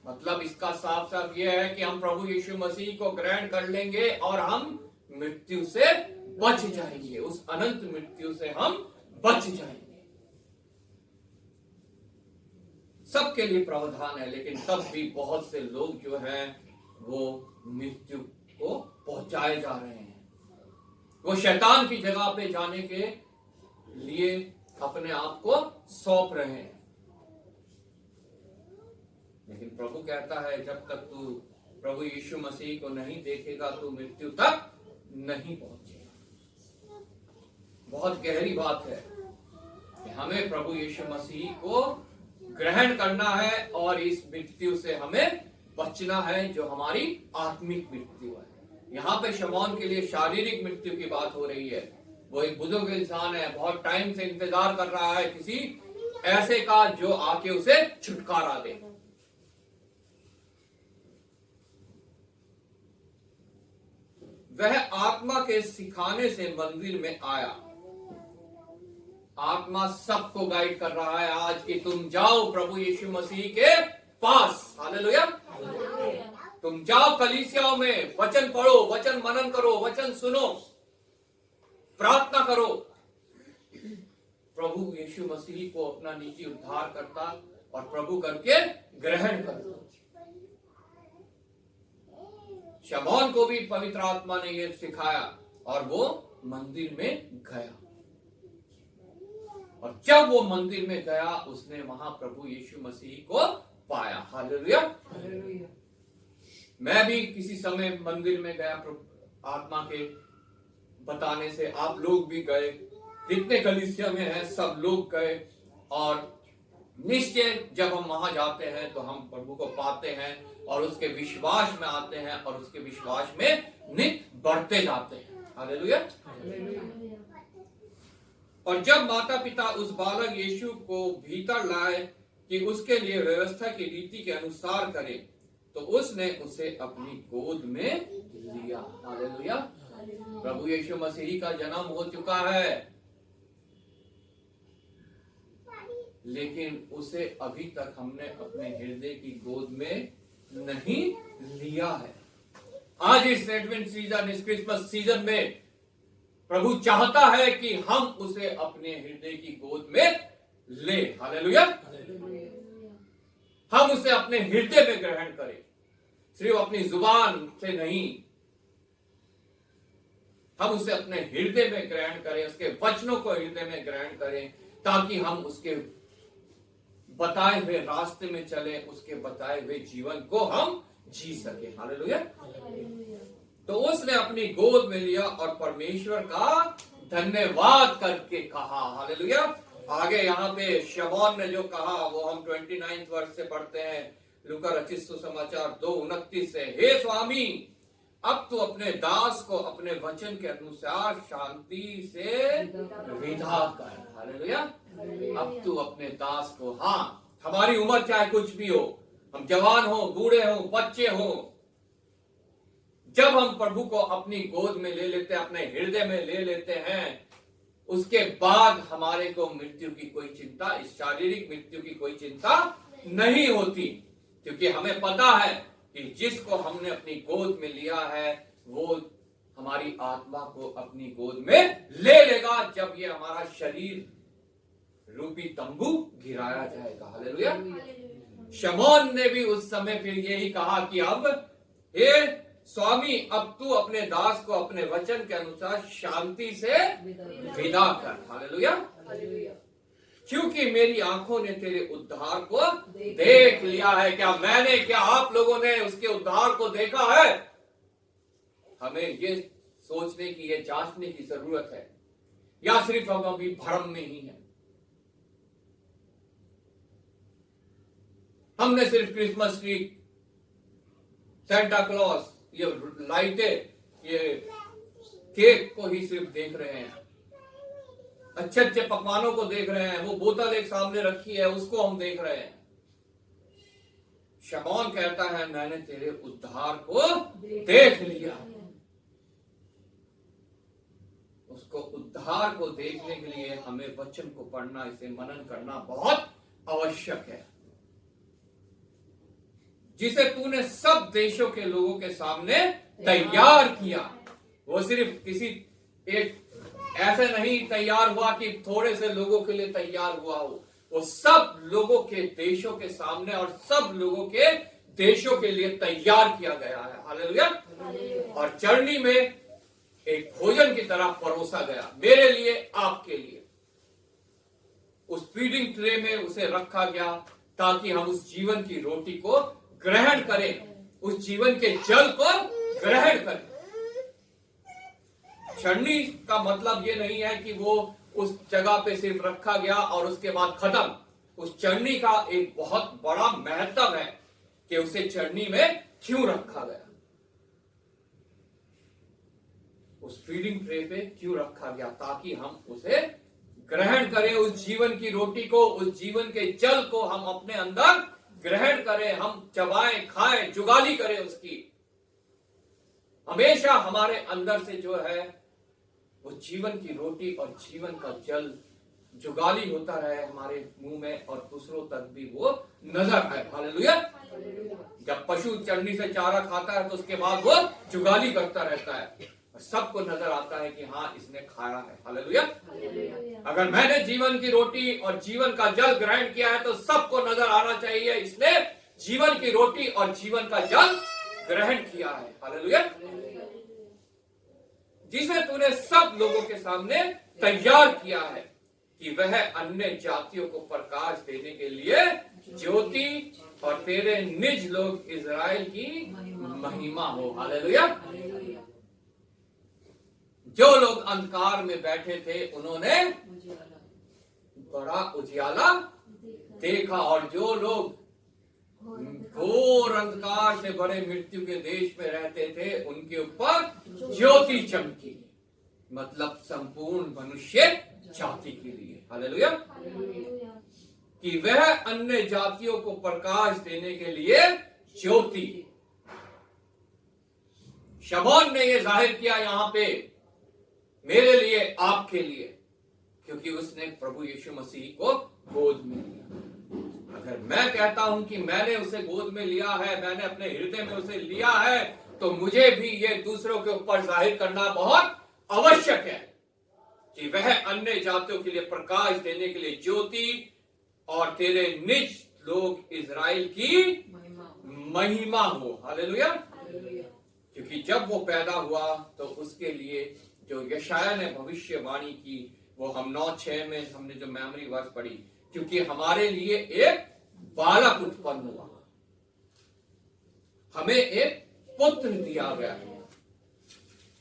मतलब इसका साफ साफ यह है कि हम प्रभु यीशु मसीह को ग्रहण कर लेंगे और हम मृत्यु से बच जाएंगे, उस अनंत मृत्यु से हम बच जाएंगे। सबके लिए प्रावधान है, लेकिन तब भी बहुत से लोग जो हैं वो मृत्यु को पहुंचाए जा रहे हैं। वो शैतान की जगह पे जाने के लिए अपने आप को सौंप रहे हैं। लेकिन प्रभु कहता है जब तक तू प्रभु यीशु मसीह को नहीं देखेगा तू मृत्यु तक नहीं पहुंचेगा। बहुत गहरी बात है कि हमें प्रभु यीशु मसीह को ग्रहण करना है और इस मृत्यु से हमें बचना है जो हमारी आत्मिक मृत्यु है। यहाँ पे शमौन के लिए शारीरिक मृत्यु की बात हो रही है। वो एक बुजुर्ग इंसान है, बहुत टाइम से इंतजार कर रहा है किसी ऐसे का जो आके उसे छुटकारा दे। वह आत्मा के सिखाने से मंदिर में आया। आत्मा सबको गाइड कर रहा है आज कि तुम जाओ प्रभु यीशु मसीह के पास। हालेलुया। तुम जाओ कलीसियाओं में, वचन पढ़ो, वचन मनन करो, वचन सुनो, प्रार्थना करो। प्रभु यीशु मसीह को अपना निजी उद्धारकर्ता और प्रभु करके ग्रहण करो। शमौन को भी पवित्र आत्मा ने यह सिखाया और वो मंदिर में गया। और जब वो मंदिर में गया उसने वहां प्रभु यीशु मसीह को पाया। हालेलुया। मैं भी किसी समय मंदिर में गया, आत्मा के बताने से आप लोग भी गए, जितने कलीसिया में हैं सब लोग गए। और निश्चय जब हम वहां जाते हैं तो हम प्रभु को पाते हैं और उसके विश्वास में आते हैं और उसके विश्वास में नित्य बढ़ते जाते हैं। हालेलुया। और जब माता पिता उस बालक यीशु को भीतर लाए कि उसके लिए व्यवस्था की रीति के अनुसार करे तो उसने उसे अपनी गोद में लिया। हालेलुया। प्रभु यीशु मसीह का जन्म हो चुका है, लेकिन उसे अभी तक हमने अपने हृदय की गोद में नहीं लिया है। आज इस एडवेंट सीजन, इस क्रिसमस सीजन में प्रभु चाहता है कि हम उसे अपने हृदय की गोद में ले। हालेलुया। हम उसे अपने हृदय में ग्रहण करें, सिर्फ अपनी जुबान से नहीं। हम उसे अपने हृदय में ग्रहण करें, उसके वचनों को हृदय में ग्रहण करें, ताकि हम उसके बताए हुए रास्ते में चले, उसके बताए हुए जीवन को हम जी सके। हालेलुया। तो उसने अपनी गोद में लिया और परमेश्वर का धन्यवाद करके कहा। हालेलुया। आगे यहाँ पे शमौन ने जो कहा वो हम 29 वर्ष से पढ़ते हैं, लूका रचित सुसमाचार 2:29 से। हे स्वामी, अब तू अपने दास को अपने वचन के अनुसार शांति से विदा कर। हालेलुया। अब तू अपने दास को, हाँ, हमारी उम्र चाहे कुछ भी हो, हम जवान हो, बूढ़े हो, बच्चे हो, जब हम प्रभु को अपनी गोद में ले लेते हैं, अपने हृदय में ले लेते हैं, उसके बाद हमारे को मृत्यु की कोई चिंता, इस शारीरिक मृत्यु की कोई चिंता नहीं होती। क्योंकि हमें पता है कि जिसको हमने अपनी गोद में लिया है वो हमारी आत्मा को अपनी गोद में ले लेगा जब ये हमारा शरीर रूपी तंबू गिराया जाएगा। हालेलुया। शमौन ने भी उस समय फिर यही कहा कि अब हे स्वामी, अब तू अपने दास को अपने वचन के अनुसार शांति से विदा कर। हालेलुया। क्योंकि मेरी आंखों ने तेरे उद्धार को देख लिया है। क्या आप लोगों ने उसके उद्धार को देखा है? हमें ये सोचने की, ये जांचने की जरूरत है, या सिर्फ हम अभी भ्रम में ही हैं? हमने सिर्फ क्रिसमस ट्री, सेंटा क्लॉज, ये लाइटें, ये केक को ही सिर्फ देख रहे हैं, अच्छे अच्छे पकवानों को देख रहे हैं, वो बोतल एक सामने रखी है उसको हम देख रहे हैं। शमौन कहता है मैंने तेरे उद्धार को देख लिया। उसको उद्धार को देखने के लिए हमें वचन को पढ़ना, इसे मनन करना बहुत आवश्यक है। जिसे तूने सब देशों के लोगों के सामने तैयार किया, वो सिर्फ किसी एक ऐसे नहीं तैयार हुआ कि थोड़े से लोगों के लिए तैयार हुआ हो, वो सब लोगों के देशों के सामने और सब लोगों के देशों के लिए तैयार किया गया है। हालेलुया। और चरनी में एक भोजन की तरह परोसा गया, मेरे लिए, आपके लिए। उस फीडिंग ट्रे में उसे रखा गया ताकि हम उस जीवन की रोटी को ग्रहण करें, उस जीवन के जल को ग्रहण करें। छड़नी का मतलब ये नहीं है कि वो उस जगह पे सिर्फ रखा गया और उसके बाद खत्म। उस चरनी का एक बहुत बड़ा महत्व है कि उसे चरनी में क्यों रखा गया, उस फीडिंग ट्रे पे क्यों रखा गया, ताकि हम उसे ग्रहण करें, उस जीवन की रोटी को, उस जीवन के जल को हम अपने अंदर ग्रहण करें, हम चबाएं, खाएं, जुगाली करें उसकी। हमेशा हमारे अंदर से जो है वो जीवन की रोटी और जीवन का जल जुगाली होता रहे हमारे मुंह में और दूसरों तक भी वो नजर आए। हालेलुया। जब पशु चरनी से चारा खाता है तो उसके बाद वो जुगाली करता रहता है, सबको नजर आता है कि हाँ इसने खाया है। हालेलुया। अगर मैंने जीवन की रोटी और जीवन का जल ग्रहण किया है तो सबको नजर आना चाहिए इसने जीवन की रोटी और जीवन का जल ग्रहण किया है। हालेलुया। जिसे तूने सब लोगों के सामने तैयार किया है कि वह अन्य जातियों को प्रकाश देने के लिए ज्योति और तेरे निज लोग इजराइल की महिमा हो। हालेलुया। जो लोग अंधकार में बैठे थे उन्होंने बड़ा उजियाला देखा, और जो लोग घोर अंधकार से बड़े मृत्यु के देश में रहते थे उनके ऊपर ज्योति चमकी, मतलब संपूर्ण मनुष्य जाति के लिए। हालेलुया। कि वह अन्य जातियों को प्रकाश देने के लिए ज्योति। शमौन ने यह जाहिर किया यहां पे मेरे लिए, आपके लिए, क्योंकि उसने प्रभु यीशु मसीह को गोद में लिया। अगर मैं कहता हूं कि मैंने उसे गोद में लिया है, मैंने अपने हृदय में उसे लिया है, तो मुझे भी ये दूसरों के ऊपर जाहिर करना बहुत आवश्यक है कि वह अन्य जातियों के लिए प्रकाश देने के लिए ज्योति और तेरे निज लोग इजराइल की महिमा हो। हालेलुया। क्योंकि जब वो पैदा हुआ तो उसके लिए जो यशाया ने भविष्यवाणी की, वो हम 9:6 में हमने जो मेमोरी वर्स पढ़ी, क्योंकि हमारे लिए एक बालक उत्पन्न हुआ, हमें एक पुत्र दिया गया है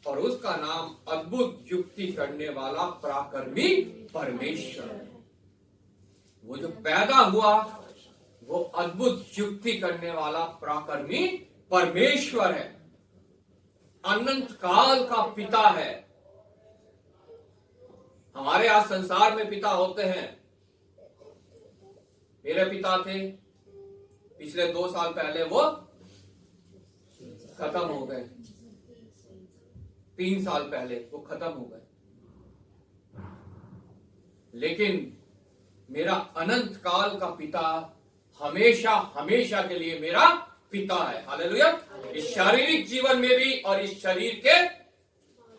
और उसका नाम अद्भुत युक्ति करने वाला पराक्रमी परमेश्वर है। वो जो पैदा हुआ वो अद्भुत युक्ति करने वाला पराक्रमी परमेश्वर है, अनंत काल का पिता है। हमारे आज संसार में पिता होते हैं, मेरे पिता थे, पिछले 2 साल पहले वो खत्म हो गए, 3 साल पहले वो खत्म हो गए। लेकिन मेरा अनंत काल का पिता हमेशा हमेशा के लिए मेरा पिता है। हालेलुया। इस शारीरिक जीवन में भी और इस शरीर के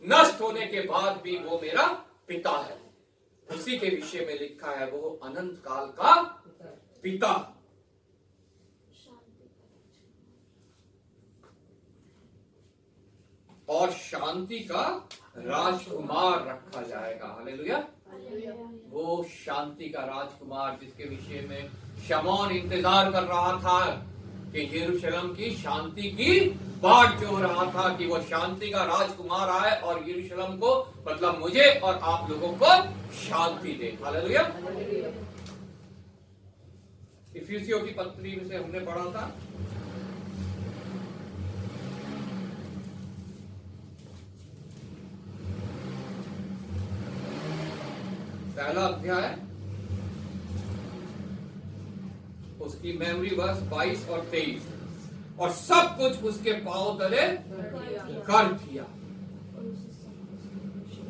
नष्ट होने के बाद भी वो मेरा पिता है। उसी के विषय में लिखा है, वो अनंत काल का पिता। और शांति का राजकुमार रखा जाएगा। हालेलुया। वो शांति का राजकुमार जिसके विषय में शमौन इंतजार कर रहा था कि यरूशलेम की शांति की बाट जो रहा था कि वो शांति का राजकुमार आए और यरूशलेम को, मतलब मुझे और आप लोगों को शांति दे। हालेलुया। इफिसियों की पत्री में से हमने पढ़ा था, पहला अध्याय, उसकी मेमोरी वर्स 22 और 23। और सब कुछ उसके पांव तले कर दिया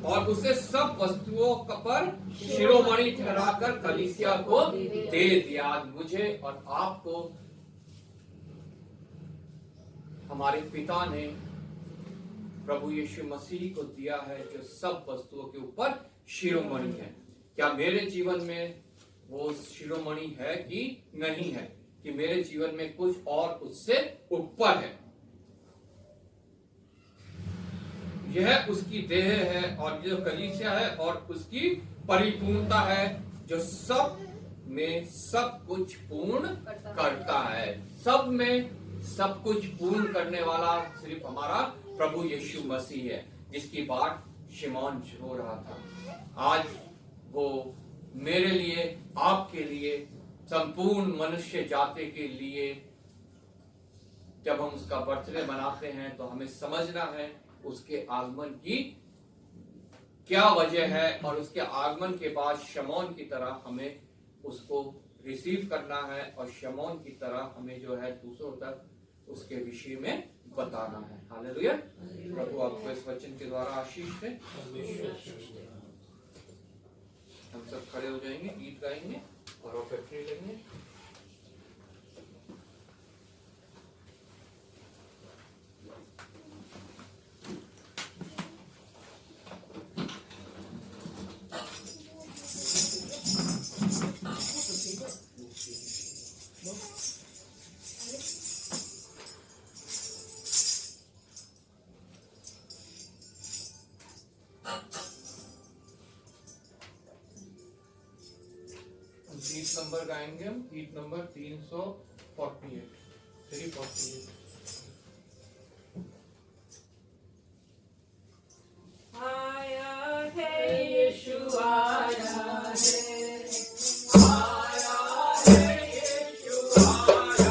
और उसे सब वस्तुओं पर शिरोमणि ठहराकर कलीसिया को दे दिया। मुझे और आपको हमारे पिता ने प्रभु यीशु मसीह को दिया है जो सब वस्तुओं के ऊपर शिरोमणि है। क्या मेरे जीवन में वो शिरोमणि है कि नहीं है, कि मेरे जीवन में कुछ और उससे ऊपर है? यह उसकी देह है और जो कलीसिया है और उसकी परिपूर्णता है, जो सब में सब कुछ पूर्ण करता है। सब में सब कुछ पूर्ण करने वाला सिर्फ हमारा प्रभु यीशु मसीह है, जिसकी बात शिमोन हो रहा था। आज वो मेरे लिए, आपके लिए, संपूर्ण मनुष्य जाति के लिए जब हम उसका बर्थडे मनाते हैं तो हमें समझना है उसके आगमन की क्या वजह है, और उसके आगमन के बाद शमौन की तरह हमें उसको रिसीव करना है और शमौन की तरह हमें जो है दूसरों तक उसके विषय में बताना है। हालेलुया। प्रभु आपको इस वचन के द्वारा आशीष दे। हम सब खड़े हो जाएंगे, गीत गाएंगे और ऑफेक्ट्री लेंगे। गीत नंबर गाएंगे हम, गीत नंबर 348, 348। आया है यीशु, आया है, आया है यीशु, आया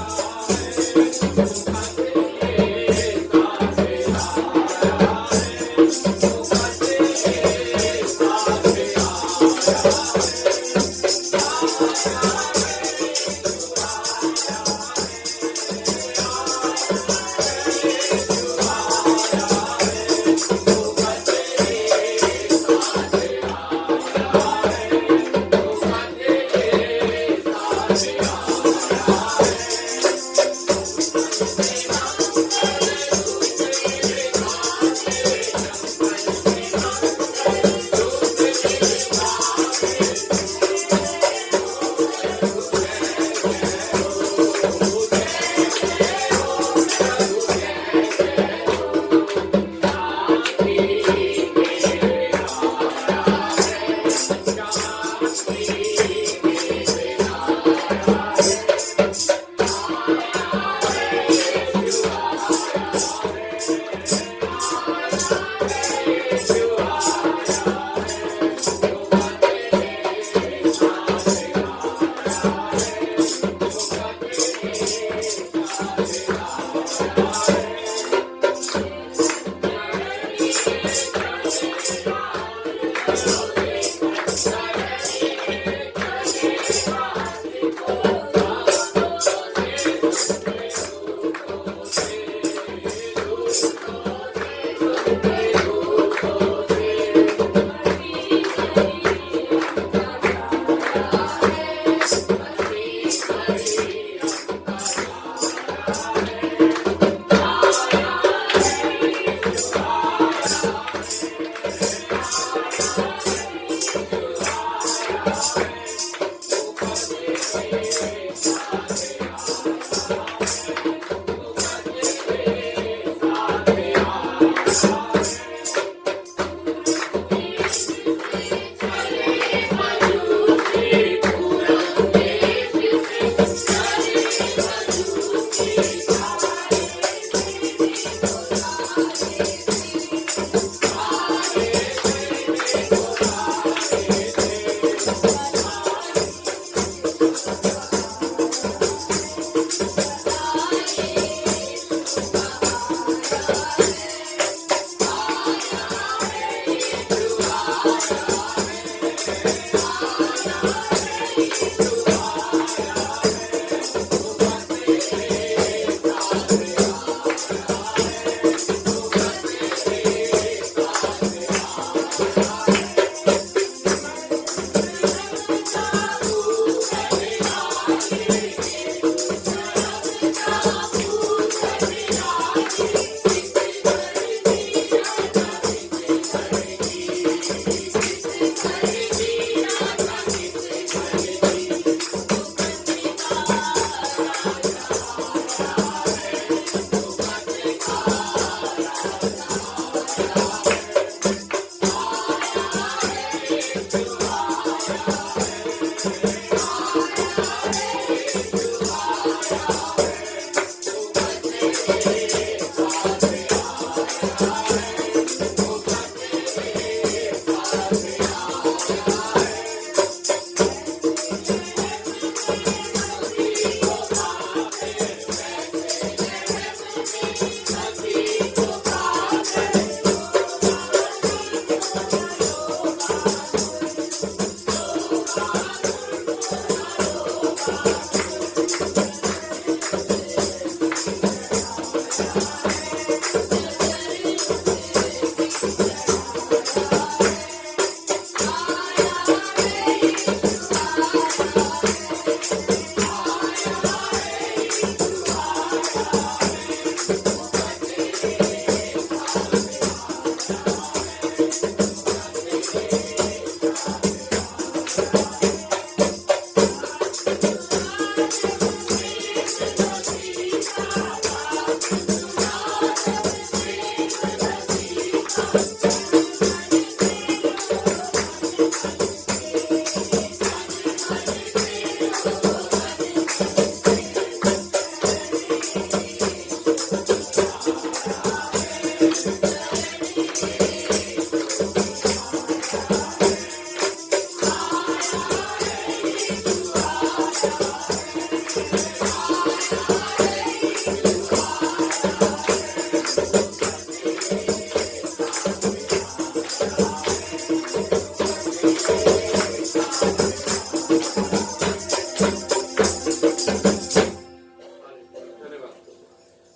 धन्यवाद।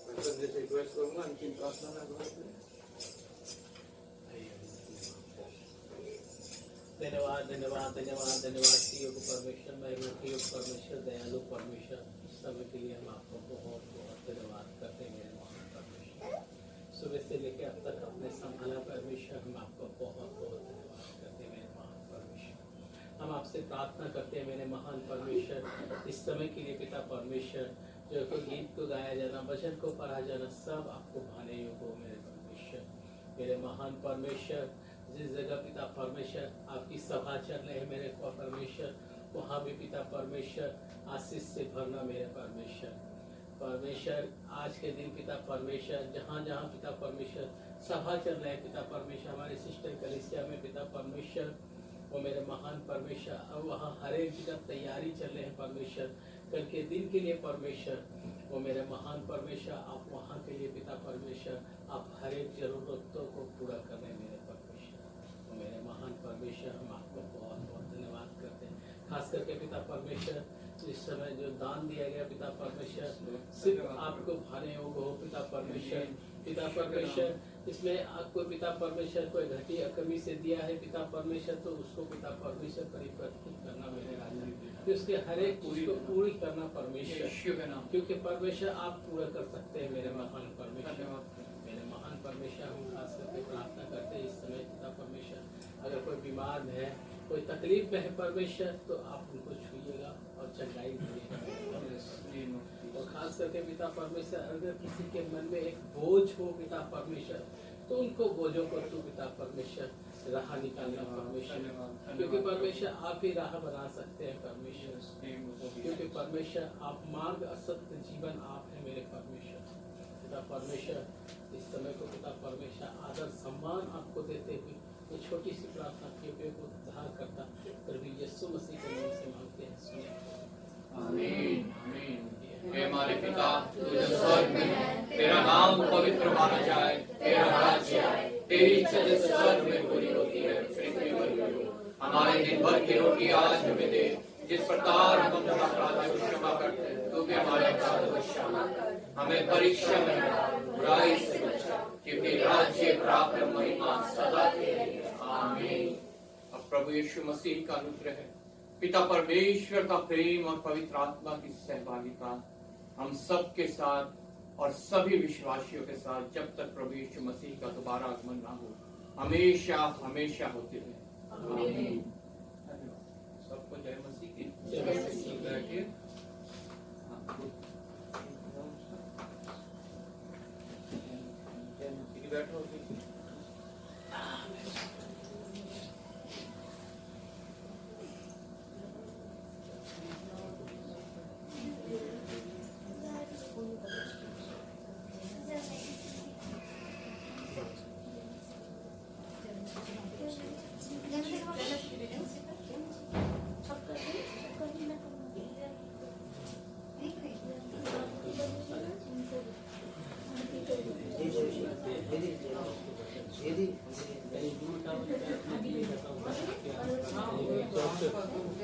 मैं संजय से रिक्वेस्ट करूंगा अंतिम प्रार्थना में अगुवाई करें। धन्यवाद धन्यवाद धन्यवाद धन्यवाद की योग परमेश्वर, महिमा की योग परमेश्वर, दयालु परमेश्वर, इस समय के लिए हम आपको बहुत बहुत धन्यवाद करते हैं मेरे महान परमेश्वर। सुबह से लेकर अब तक अपने संभाला परमेश्वर, हम आपको बहुत बहुत धन्यवाद करते हैं मेरे महान परमेश्वर। हम आपसे प्रार्थना करते हैं मेरे महान परमेश्वर, इस समय के लिए पिता परमेश्वर, जो को गीत को गाया जाना, वचन को पढ़ा जाना, सब आपको भाने योग हो मेरे परमेश्वर। मेरे महान परमेश्वर, जिस जगह पिता परमेश्वर आपकी सभा चल रहे हैं मेरे परमेश्वर, वहाँ भी पिता परमेश्वर आशीष से भरना मेरे परमेश्वर। परमेश्वर आज के दिन पिता परमेश्वर, जहाँ जहाँ पिता परमेश्वर सभा चल रहे हैं पिता परमेश्वर, हमारे सिस्टर कलीसिया में पिता परमेश्वर, वो मेरे महान परमेश्वर, अब वहाँ हर एक जगह तैयारी चल रहे हैं परमेश्वर, कल के दिन के लिए परमेश्वर, वो मेरे महान परमेश्वर, आप वहाँ के लिए पिता परमेश्वर, आप हर एक जरूरतों को पूरा कर रहे हैं मेरे परमेश्वर। वो मेरे महान परमेश्वर, हम आपको बहुत बहुत धन्यवाद करते हैं। खास करके पिता परमेश्वर, इस समय जो दान दिया गया पिता परमेश्वर, सिर्फ आपको भाने योग्य हो पिता परमेश्वर। पिता परमेश्वर, इसमें आपको पिता परमेश्वर कोई घटी कमी से दिया है पिता परमेश्वर, तो उसको पिता परमेश्वर परिवर्तित करना मेरे राजा, कि उसके हर एक चीज को पूरी करना परमेश्वर, क्योंकि परमेश्वर आप पूरा कर सकते हैं मेरे महान परमेश्वर। मेरे महान परमेश्वर, हम खास करके प्रार्थना करते हैं इस समय पिता परमेश्वर, अगर कोई बीमार है, कोई तकलीफ में है परमेश्वर, तो आप उनको छूइएगा और चंगाई दीजिएगा। और खास करके पिता परमेश्वर, अगर किसी के मन में एक बोझ हो पिता परमेश्वर, तो उनको बोझों को तू पिता परमेश्वर राह निकालना परमेश्वर, क्योंकि परमेश्वर आप ही राह बना सकते हैं परमेश्वर, क्योंकि परमेश्वर आप मार्ग, असत्य, जीवन आप है मेरे परमेश्वर। पिता परमेश्वर, इस समय को पिता परमेश्वर आदर सम्मान आपको देते हुए तो छोटी सी प्रार्थना के उपयोग को उद्धार करता प्रभु यीशु मसीह के नाम से मांगते हैं, सुनिए। आमीन आमीन। हे हमारे पिता तू जो स्वर्ग में है, तेरा नाम पवित्र माना जाए, तेरा राज्य आए, तेरी इच्छा जैसे स्वर्ग में पूरी होती है पृथ्वी पर भी हो। हमारे दिन भर की रोटी आज हमें दे, जिस प्रकार हम अपने अपराधियों को क्षमा करते हैं, तू भी हमारे अपराधों को क्षमा कर। हमें परीक्षा में न डाल, बुराई से बचा, क्योंकि राज्य, प्राप्त, महिमा सदा तेरी है। आमीन। अब प्रभु यीशु मसीह का अनुग्रह, पिता परमेश्वर का प्रेम और पवित्र आत्मा की सहभागिता हम सब के साथ और सभी विश्वासियों के साथ जब तक प्रभु यीशु मसीह का दोबारा आगमन ना हो, हमेशा हमेशा होते रहे। आमीन। सबको जय मसीह की। जय मसीह। बैठिए। जय मसीह की। बैठो।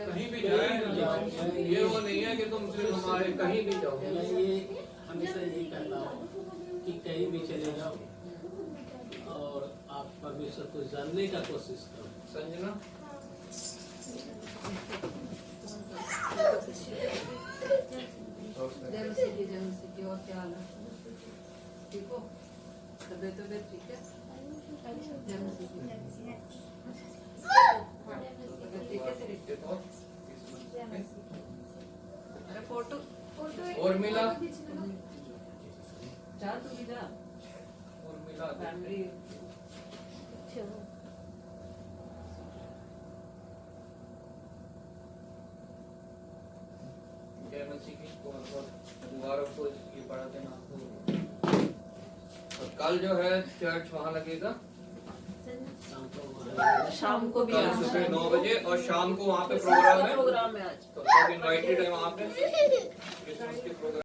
कहीं भी जाए, ये वो नहीं है कि तुम सिर्फ हमारे, कहीं भी जाओ। मैं ये हमेशा यही कहता हूँ कि कहीं भी चले जाओ और आप परमेश्वर को जानने का कोशिश करो। संजना जय मसीह की, जय मसीह की। और क्या हाल है? ठीक हो? तबीयत ठीक है? जय मसीह की। ठीक है तेरी? अरे फोटो और मिला जा, तू भी जा। और मिला फैमिली जय मसीह की। बुधवारों को ये पढ़ा देना। और कल जो है चर्च वहाँ लगेगा, शाम को भी कल सुबह 9 बजे और शाम को वहाँ पे प्रोग्राम है। प्रोग्राम है आज। तो सब इनवाइटेड है वहाँ पे क्रिसमस के प्रोग्राम।